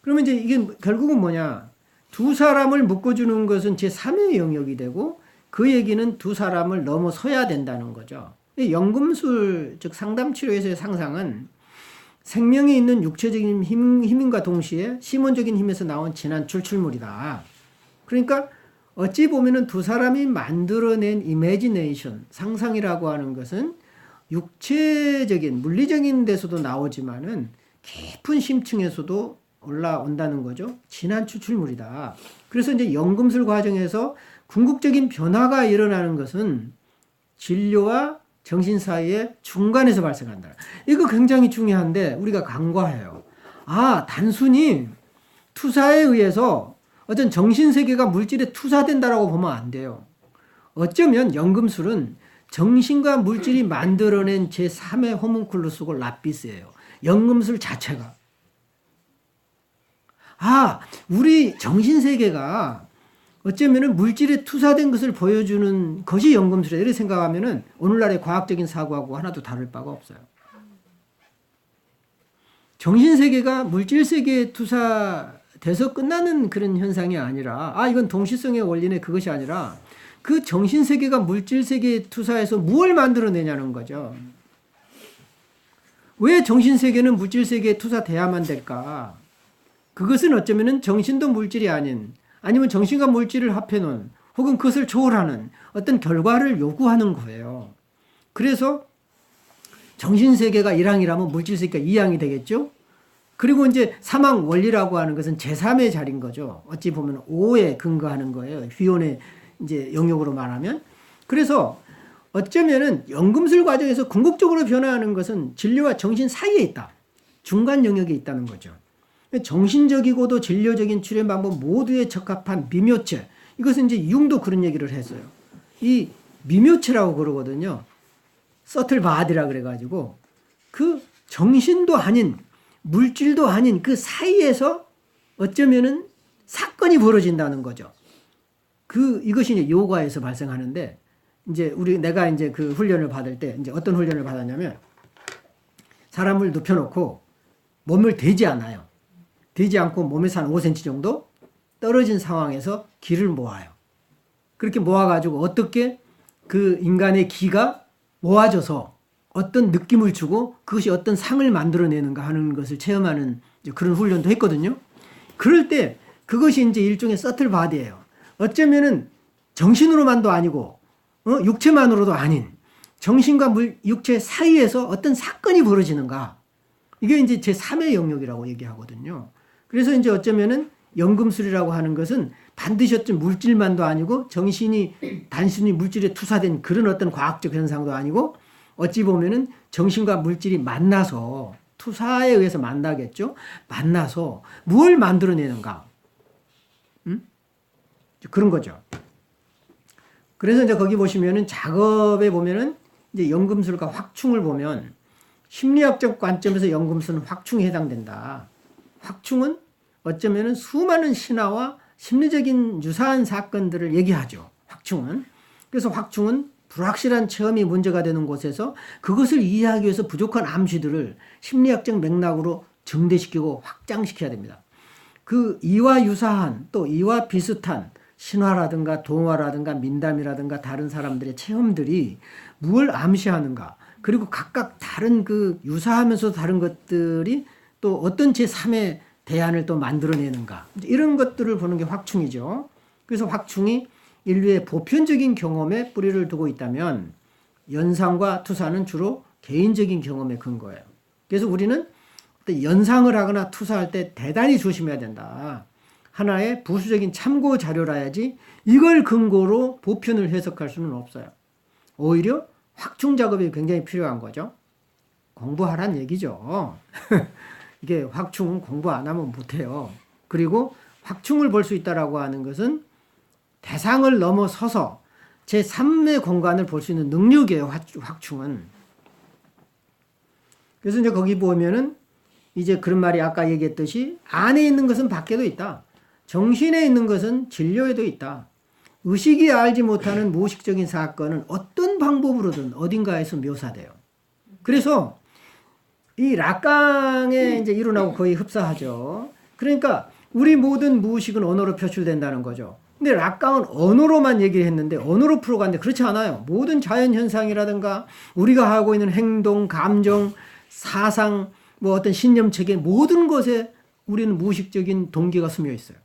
그러면 이제 이게 결국은 뭐냐? 두 사람을 묶어주는 것은 제3의 영역이 되고 그 얘기는 두 사람을 넘어서야 된다는 거죠. 연금술, 즉 상담치료에서의 상상은 생명이 있는 육체적인 힘과 동시에 심원적인 힘에서 나온 진한 출출물이다. 그러니까 어찌 보면은 두 사람이 만들어낸 이미지네이션, 상상이라고 하는 것은 육체적인, 물리적인 데서도 나오지만은 깊은 심층에서도 올라온다는 거죠. 진한 추출물이다. 그래서 이제 연금술 과정에서 궁극적인 변화가 일어나는 것은 진료와 정신 사이의 중간에서 발생한다. 이거 굉장히 중요한데 우리가 간과해요. 아, 단순히 투사에 의해서 어떤 정신세계가 물질에 투사된다라고 보면 안 돼요. 어쩌면 연금술은 정신과 물질이 만들어낸 제3의 호문클루스고 라피스예요. 연금술 자체가. 아, 우리 정신세계가 어쩌면은 물질에 투사된 것을 보여주는 것이 연금술이다. 이렇게 생각하면은 오늘날의 과학적인 사고하고 하나도 다를 바가 없어요. 정신세계가 물질세계에 투사돼서 끝나는 그런 현상이 아니라, 아, 이건 동시성의 원리네, 그것이 아니라 그 정신세계가 물질세계에 투사해서 무엇을 만들어내냐는 거죠. 왜 정신세계는 물질세계에 투사돼야만 될까? 그것은 어쩌면은 정신도 물질이 아닌, 아니면 정신과 물질을 합해놓은 혹은 그것을 초월하는 어떤 결과를 요구하는 거예요. 그래서 정신세계가 1항이라면 물질세계가 2항이 되겠죠. 그리고 이제 사망 원리라고 하는 것은 제3의 자리인 거죠. 어찌 보면 5에 근거하는 거예요. 휘원의 이제 영역으로 말하면. 그래서 어쩌면은 연금술 과정에서 궁극적으로 변화하는 것은 진료와 정신 사이에 있다. 중간 영역에 있다는 거죠. 정신적이고도 진료적인 치료 방법 모두에 적합한 미묘체. 이것은 이제 융도 그런 얘기를 했어요. 이 미묘체라고 그러거든요. 서틀 바디라 그래가지고 그 정신도 아닌 물질도 아닌 그 사이에서 어쩌면은 사건이 벌어진다는 거죠. 이것이 이제 요가에서 발생하는데, 이제 내가 이제 그 훈련을 받을 때 이제 어떤 훈련을 받았냐면, 사람을 눕혀놓고 몸을 대지 않아요. 대지 않고 몸에서 한 5cm 정도 떨어진 상황에서 기를 모아요. 그렇게 모아가지고 어떻게 그 인간의 기가 모아져서 어떤 느낌을 주고 그것이 어떤 상을 만들어내는가 하는 것을 체험하는 그런 훈련도 했거든요. 그럴 때 그것이 이제 일종의 서틀 바디예요. 어쩌면은 정신으로만도 아니고 육체만으로도 아닌 정신과 육체 사이에서 어떤 사건이 벌어지는가. 이게 이제 제3의 영역이라고 얘기하거든요. 그래서 이제 어쩌면은 연금술이라고 하는 것은 반드시 어떤 물질만도 아니고 정신이 단순히 물질에 투사된 그런 어떤 과학적 현상도 아니고 어찌 보면은 정신과 물질이 만나서 투사에 의해서 만나겠죠. 만나서 뭘 만들어내는가. 그런 거죠. 그래서 이제 거기 보시면은 작업에 보면은 이제 연금술과 확충을 보면 심리학적 관점에서 연금술은 확충에 해당된다. 확충은 어쩌면은 수많은 신화와 심리적인 유사한 사건들을 얘기하죠. 확충은. 그래서 확충은 불확실한 체험이 문제가 되는 곳에서 그것을 이해하기 위해서 부족한 암시들을 심리학적 맥락으로 증대시키고 확장시켜야 됩니다. 그 이와 유사한 또 이와 비슷한 신화라든가 동화라든가 민담이라든가 다른 사람들의 체험들이 무엇을 암시하는가, 그리고 각각 다른 그 유사하면서 다른 것들이 또 어떤 제3의 대안을 또 만들어내는가, 이런 것들을 보는 게 확충이죠. 그래서 확충이 인류의 보편적인 경험에 뿌리를 두고 있다면 연상과 투사는 주로 개인적인 경험의 근거예요. 그래서 우리는 연상을 하거나 투사할 때 대단히 조심해야 된다. 하나의 부수적인 참고 자료라야지 이걸 근거로 보편을 해석할 수는 없어요. 오히려 확충 작업이 굉장히 필요한 거죠. 공부하란 얘기죠. 이게 확충은 공부 안 하면 못해요. 그리고 확충을 볼 수 있다라고 하는 것은 대상을 넘어서서 제3의 공간을 볼 수 있는 능력이에요. 확충은. 그래서 이제 거기 보면은 이제 그런 말이 아까 얘기했듯이 안에 있는 것은 밖에도 있다. 정신에 있는 것은 진료에도 있다. 의식이 알지 못하는 무의식적인 사건은 어떤 방법으로든 어딘가에서 묘사돼요. 그래서 이 락강에 이제 일어나고 거의 흡사하죠. 그러니까 우리 모든 무의식은 언어로 표출된다는 거죠. 근데 락강은 언어로만 얘기를 했는데 언어로 풀어갔는데 그렇지 않아요. 모든 자연 현상이라든가 우리가 하고 있는 행동, 감정, 사상, 뭐 어떤 신념 체계 모든 것에 우리는 무의식적인 동기가 스며 있어요.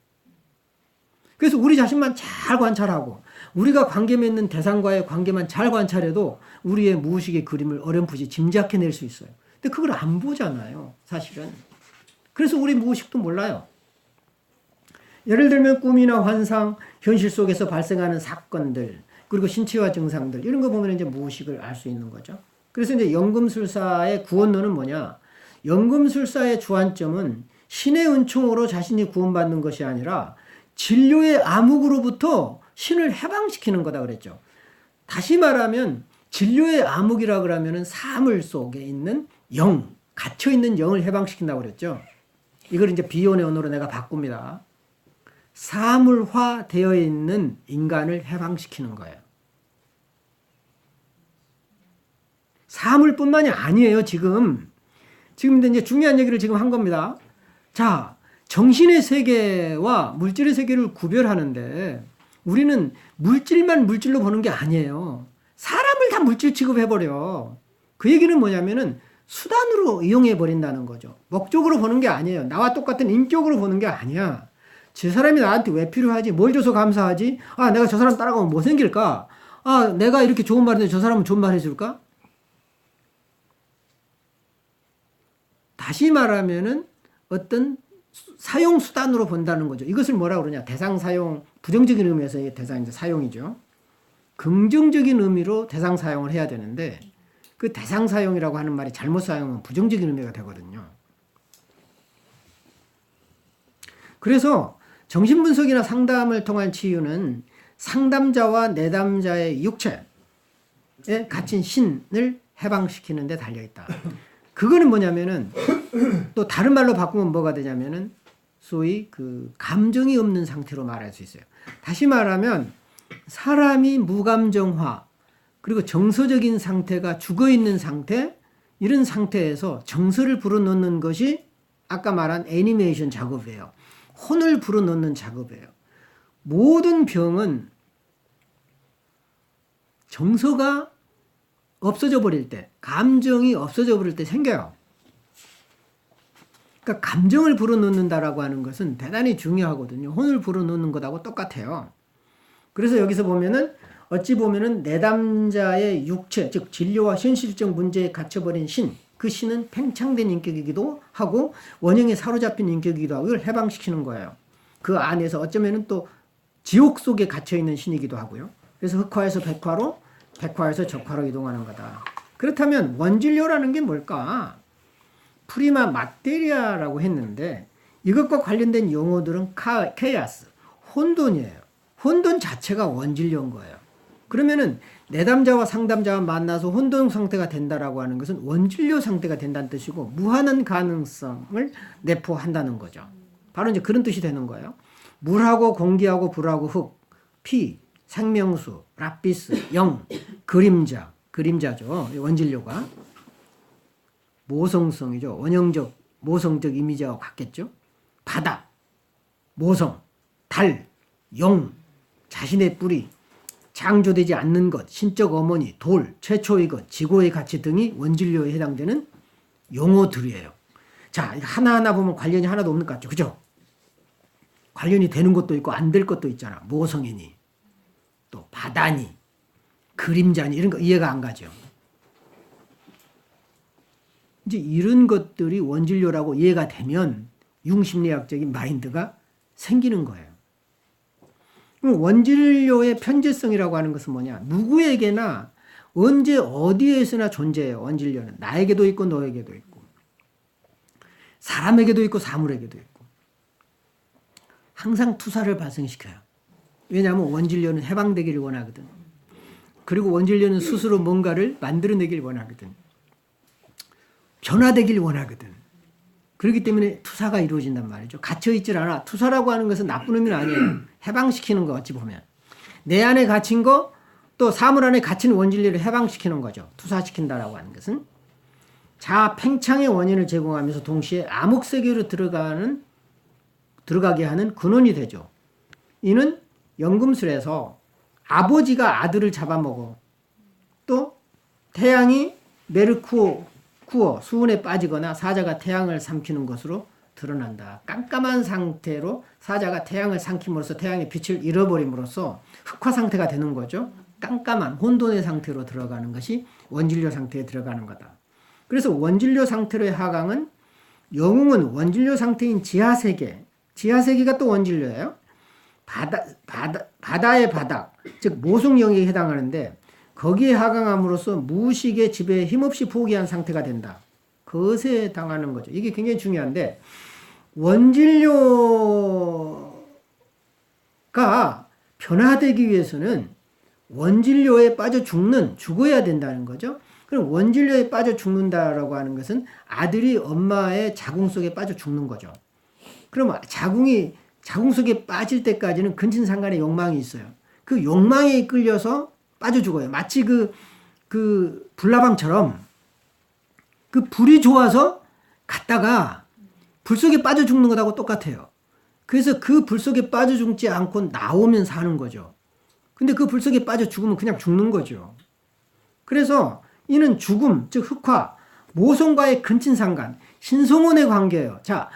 그래서 우리 자신만 잘 관찰하고 우리가 관계 맺는 대상과의 관계만 잘 관찰해도 우리의 무의식의 그림을 어렴풋이 짐작해낼 수 있어요. 근데 그걸 안 보잖아요, 사실은. 그래서 우리 무의식도 몰라요. 예를 들면 꿈이나 환상, 현실 속에서 발생하는 사건들, 그리고 신체화 증상들, 이런 거 보면 이제 무의식을 알 수 있는 거죠. 그래서 이제 연금술사의 구원론은 뭐냐? 연금술사의 주안점은 신의 은총으로 자신이 구원받는 것이 아니라 진료의 암흑으로부터 신을 해방시키는 거다 그랬죠. 다시 말하면 진료의 암흑이라 그러면은 사물 속에 있는 영, 갇혀 있는 영을 해방시킨다고 그랬죠. 이걸 이제 비혼의 언어로 내가 바꿉니다. 사물화 되어 있는 인간을 해방시키는 거예요. 사물뿐만이 아니에요, 지금. 지금 이제 중요한 얘기를 지금 한 겁니다. 자, 정신의 세계와 물질의 세계를 구별하는데 우리는 물질만 물질로 보는 게 아니에요. 사람을 다 물질 취급해버려. 그 얘기는 뭐냐면은 수단으로 이용해버린다는 거죠. 목적으로 보는 게 아니에요. 나와 똑같은 인격으로 보는 게 아니야. 저 사람이 나한테 왜 필요하지? 뭘 줘서 감사하지? 아, 내가 저 사람 따라가면 뭐 생길까? 아, 내가 이렇게 좋은 말 했는데 저 사람은 좋은 말 해줄까? 다시 말하면은 어떤 사용 수단으로 본다는 거죠. 이것을 뭐라 그러냐? 대상 사용, 부정적인 의미에서의 대상 이제 사용이죠. 긍정적인 의미로 대상 사용을 해야 되는데 그 대상 사용이라고 하는 말이 잘못 사용하면 부정적인 의미가 되거든요. 그래서 정신분석이나 상담을 통한 치유는 상담자와 내담자의 육체에 갇힌 신을 해방시키는 데 달려있다. 그거는 뭐냐면은 또 다른 말로 바꾸면 뭐가 되냐면은 소위 그 감정이 없는 상태로 말할 수 있어요. 다시 말하면 사람이 무감정화 그리고 정서적인 상태가 죽어있는 상태 이런 상태에서 정서를 불어넣는 것이 아까 말한 애니메이션 작업이에요. 혼을 불어넣는 작업이에요. 모든 병은 정서가 없어져 버릴 때, 감정이 없어져 버릴 때 생겨요. 그러니까 감정을 불어넣는다라고 하는 것은 대단히 중요하거든요. 혼을 불어넣는 것하고 똑같아요. 그래서 여기서 보면은 어찌 보면은 내담자의 육체, 즉 진료와 현실적 문제에 갇혀버린 신, 그 신은 팽창된 인격이기도 하고 원형에 사로잡힌 인격이기도 하고 이걸 해방시키는 거예요. 그 안에서 어쩌면은 또 지옥 속에 갇혀있는 신이기도 하고요. 그래서 흑화에서 백화로, 백화에서 적화로 이동하는 거다. 그렇다면 원진료라는 게 뭘까? 프리마 마테리아라고 했는데 이것과 관련된 용어들은 케아스, 혼돈이에요. 혼돈 자체가 원진료인 거예요. 그러면은 내담자와 상담자와 만나서 혼돈 상태가 된다라고 하는 것은 원진료 상태가 된다는 뜻이고 무한한 가능성을 내포한다는 거죠. 바로 이제 그런 뜻이 되는 거예요. 물하고 공기하고 불하고 흙, 피, 생명수, 라피스, 영, 그림자, 그림자죠. 원진료가. 모성성이죠. 원형적, 모성적 이미지와 같겠죠. 바다, 모성, 달, 용, 자신의 뿌리, 창조되지 않는 것, 신적 어머니, 돌, 최초의 것, 지고의 가치 등이 원진료에 해당되는 용어들이에요. 자, 하나하나 보면 관련이 하나도 없는 것 같죠. 그죠? 관련이 되는 것도 있고 안 될 것도 있잖아. 모성이니, 또 바다니, 그림자니 이런 거 이해가 안 가죠. 이제 이런 것들이 원진료라고 이해가 되면 융심리학적인 마인드가 생기는 거예요. 원진료의 편재성이라고 하는 것은 뭐냐? 누구에게나 언제 어디에서나 존재해요. 원진료는 나에게도 있고 너에게도 있고 사람에게도 있고 사물에게도 있고 항상 투사를 발생시켜요. 왜냐하면 원진료는 해방되기를 원하거든. 그리고 원진료는 스스로 뭔가를 만들어내길 원하거든. 변화되길 원하거든. 그렇기 때문에 투사가 이루어진단 말이죠. 갇혀있질 않아. 투사라고 하는 것은 나쁜 의미는 아니에요. 해방시키는 거 어찌 보면. 내 안에 갇힌 거 또 사물 안에 갇힌 원진료를 해방시키는 거죠. 투사시킨다라고 하는 것은. 자아 팽창의 원인을 제공하면서 동시에 암흑세계로 들어가게 하는 근원이 되죠. 이는 연금술에서 아버지가 아들을 잡아먹어. 또 태양이 메르쿠어 수온에 빠지거나 사자가 태양을 삼키는 것으로 드러난다. 깜깜한 상태로 사자가 태양을 삼킴으로써 태양의 빛을 잃어버림으로써 흑화 상태가 되는 거죠. 깜깜한 혼돈의 상태로 들어가는 것이 원진료 상태에 들어가는 거다. 그래서 원진료 상태로의 하강은 영웅은 원진료 상태인 지하세계, 지하세계가 또 원진료예요. 바다의 바닥, 즉 모성영역에 해당하는데 거기에 하강함으로써 무의식의 지배에 힘없이 포기한 상태가 된다. 그것에 당하는 거죠. 이게 굉장히 중요한데 원진료가 변화되기 위해서는 원진료에 빠져 죽어야 된다는 거죠. 그럼 원진료에 빠져 죽는다라고 하는 것은 아들이 엄마의 자궁 속에 빠져 죽는 거죠. 그럼 자궁 속에 빠질 때까지는 근친상간의 욕망이 있어요. 그 욕망에 이끌려서 빠져 죽어요. 마치 그 불나방처럼 그 불이 좋아서 갔다가 불 속에 빠져 죽는 것하고 똑같아요. 그래서 그 불 속에 빠져 죽지 않고 나오면 사는 거죠. 근데 그 불 속에 빠져 죽으면 그냥 죽는 거죠. 그래서 이는 죽음, 즉 흑화, 모성과의 근친상간, 신성혼의 관계예요. 자,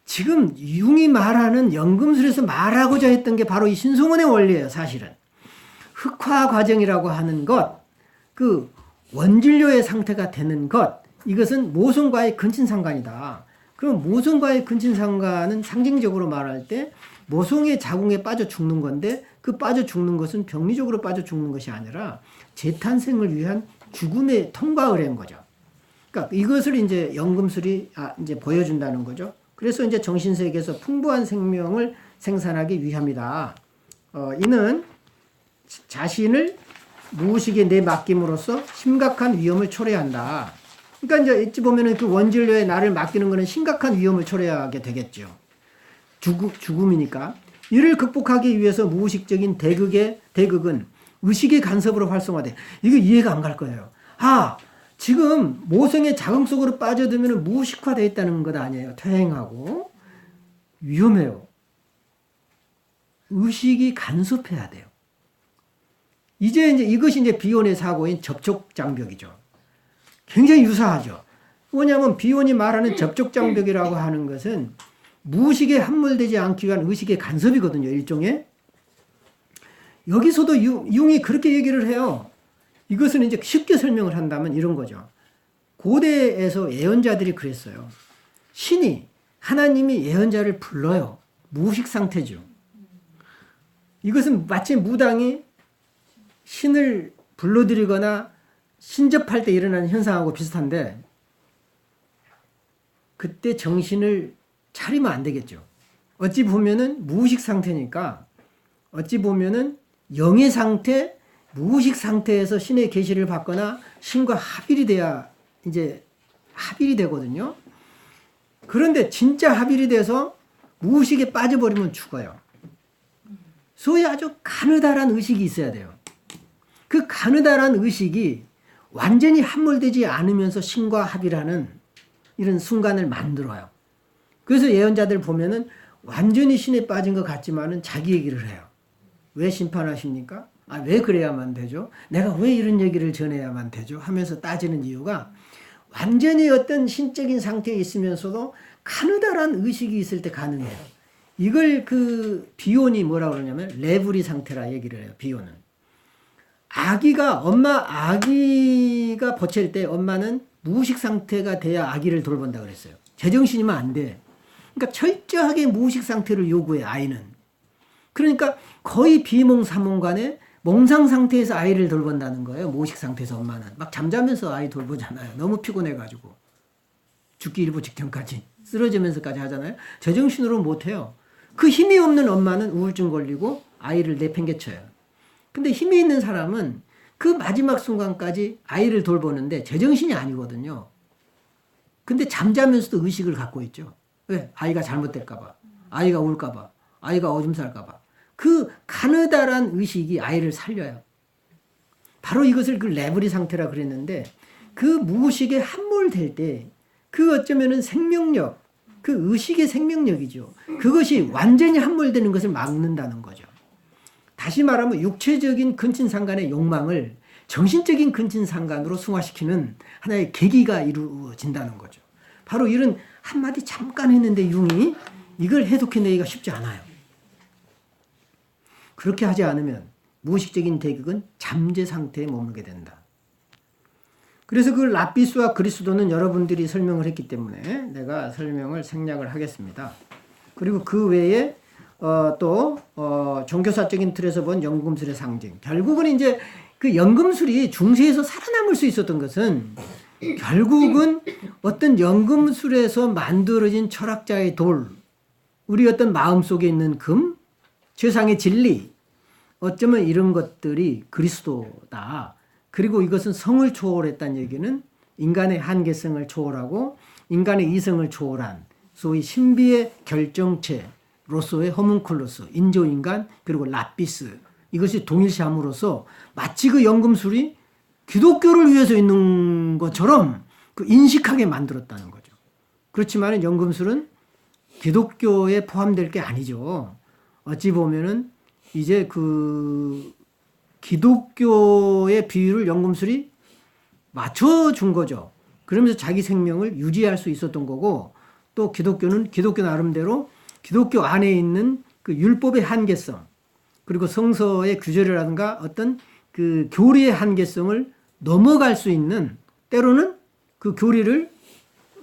지금 융이 말하는 연금술에서 말하고자 했던 게 바로 이 신성혼의 원리예요, 사실은. 흑화 과정이라고 하는 것, 그 원진료의 상태가 되는 것, 이것은 모성과의 근친상간이다. 그럼 모성과의 근친상간은 상징적으로 말할 때 모성의 자궁에 빠져 죽는 건데 그 빠져 죽는 것은 병리적으로 빠져 죽는 것이 아니라 재탄생을 위한 죽음의 통과를 한 거죠. 그러니까 이것을 이제 연금술이 이제 보여준다는 거죠. 그래서 이제 정신세계에서 풍부한 생명을 생산하기 위함이다. 이는 자신을 무의식에 내맡김으로써 심각한 위험을 초래한다. 그러니까 이제 어찌 보면은 그 원진료에 나를 맡기는 거는 심각한 위험을 초래하게 되겠죠. 죽음이니까. 이를 극복하기 위해서 무의식적인 대극은 의식의 간섭으로 활성화돼. 이거 이해가 안 갈 거예요. 지금 모성의 자궁 속으로 빠져들면 무의식화되어 있다는 것 아니에요. 퇴행하고. 위험해요. 의식이 간섭해야 돼요. 이제 이것이 이제 비혼의 사고인 접촉장벽이죠. 굉장히 유사하죠. 뭐냐면 비혼이 말하는 접촉장벽이라고 하는 것은 무의식에 함몰되지 않기 위한 의식의 간섭이거든요. 일종의. 여기서도 융이 그렇게 얘기를 해요. 이것은 이제 쉽게 설명을 한다면 이런 거죠. 고대에서 예언자들이 그랬어요. 하나님이 예언자를 불러요. 무의식 상태죠. 이것은 마치 무당이 신을 불러들이거나 신접할 때 일어나는 현상하고 비슷한데 그때 정신을 차리면 안 되겠죠. 어찌 보면은 무의식 상태니까 어찌 보면은 영의 상태, 무의식 상태에서 신의 계시를 받거나 신과 합일이 돼야 이제 합일이 되거든요. 그런데 진짜 합일이 돼서 무의식에 빠져버리면 죽어요. 소위 아주 가느다란 의식이 있어야 돼요. 그 가느다란 의식이 완전히 함몰되지 않으면서 신과 합일하는 이런 순간을 만들어요. 그래서 예언자들 보면은 완전히 신에 빠진 것 같지만은 자기 얘기를 해요. 왜 심판하십니까? 왜 그래야만 되죠? 내가 왜 이런 얘기를 전해야만 되죠? 하면서 따지는 이유가 완전히 어떤 신적인 상태에 있으면서도 가느다란 의식이 있을 때 가능해요. 이걸 그 비혼이 뭐라고 그러냐면 레브리 상태라 얘기를 해요. 비혼은. 아기가 버틸 때 엄마는 무의식 상태가 돼야 아기를 돌본다 그랬어요. 제정신이면 안 돼. 그러니까 철저하게 무의식 상태를 요구해 아이는. 그러니까 거의 비몽사몽간에 몽상 상태에서 아이를 돌본다는 거예요. 무의식 상태에서 엄마는. 막 잠자면서 아이 돌보잖아요. 너무 피곤해가지고. 죽기 일부 직전까지. 쓰러지면서까지 하잖아요. 제정신으로 못해요. 그 힘이 없는 엄마는 우울증 걸리고 아이를 내팽개쳐요. 근데 힘이 있는 사람은 그 마지막 순간까지 아이를 돌보는데 제정신이 아니거든요. 근데 잠자면서도 의식을 갖고 있죠. 왜? 아이가 잘못될까봐. 아이가 울까봐. 아이가 오줌 쌀까봐. 그 가느다란 의식이 아이를 살려요. 바로 이것을 그 레브리 상태라 그랬는데 그 무의식에 함몰될 때 그 어쩌면은 생명력, 그 의식의 생명력이죠. 그것이 완전히 함몰되는 것을 막는다는 거죠. 다시 말하면 육체적인 근친상간의 욕망을 정신적인 근친상간으로 승화시키는 하나의 계기가 이루어진다는 거죠. 바로 이런 한마디 잠깐 했는데 융이 이걸 해독해내기가 쉽지 않아요. 그렇게 하지 않으면 무의식적인 대극은 잠재 상태에 머물게 된다. 그래서 그 라피스와 그리스도는 여러분들이 설명을 했기 때문에 내가 설명을 생략을 하겠습니다. 그리고 그 외에 또 종교사적인 틀에서 본 연금술의 상징. 결국은 이제 그 연금술이 중세에서 살아남을 수 있었던 것은 결국은 어떤 연금술에서 만들어진 철학자의 돌, 우리 어떤 마음속에 있는 금, 세상의 진리, 어쩌면 이런 것들이 그리스도다. 그리고 이것은 성을 초월했다는 얘기는 인간의 한계성을 초월하고 인간의 이성을 초월한 소위 신비의 결정체로서의 호문클루스, 인조인간, 그리고 라피스, 이것이 동일시함으로써 마치 그 연금술이 기독교를 위해서 있는 것처럼 그 인식하게 만들었다는 거죠. 그렇지만 연금술은 기독교에 포함될 게 아니죠. 어찌 보면은 이제 그 기독교의 비유를 연금술이 맞춰준 거죠. 그러면서 자기 생명을 유지할 수 있었던 거고, 또 기독교는 기독교 나름대로 기독교 안에 있는 그 율법의 한계성, 그리고 성서의 규절이라든가 어떤 그 교리의 한계성을 넘어갈 수 있는, 때로는 그 교리를,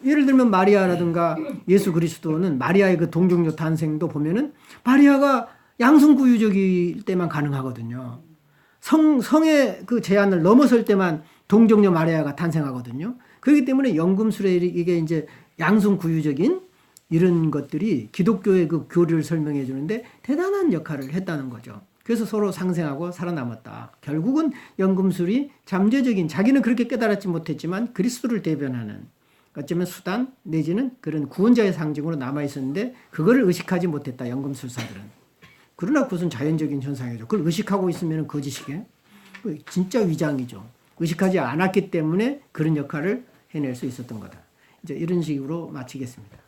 예를 들면 마리아라든가 예수 그리스도는 마리아의 그 동정녀 탄생도 보면은 마리아가 양성구유적일 때만 가능하거든요. 성의 그 제한을 넘어설 때만 동정녀 마리아가 탄생하거든요. 그렇기 때문에 연금술의 이게 이제 양성구유적인 이런 것들이 기독교의 그 교리를 설명해 주는데 대단한 역할을 했다는 거죠. 그래서 서로 상생하고 살아남았다. 결국은 연금술이 잠재적인 자기는 그렇게 깨달았지 못했지만 그리스도를 대변하는 어쩌면 수단 내지는 그런 구원자의 상징으로 남아 있었는데 그거를 의식하지 못했다. 연금술사들은. 그러나 그것은 자연적인 현상이죠. 그걸 의식하고 있으면 거짓이게 진짜 위장이죠. 의식하지 않았기 때문에 그런 역할을 해낼 수 있었던 거다. 이제 이런 식으로 마치겠습니다.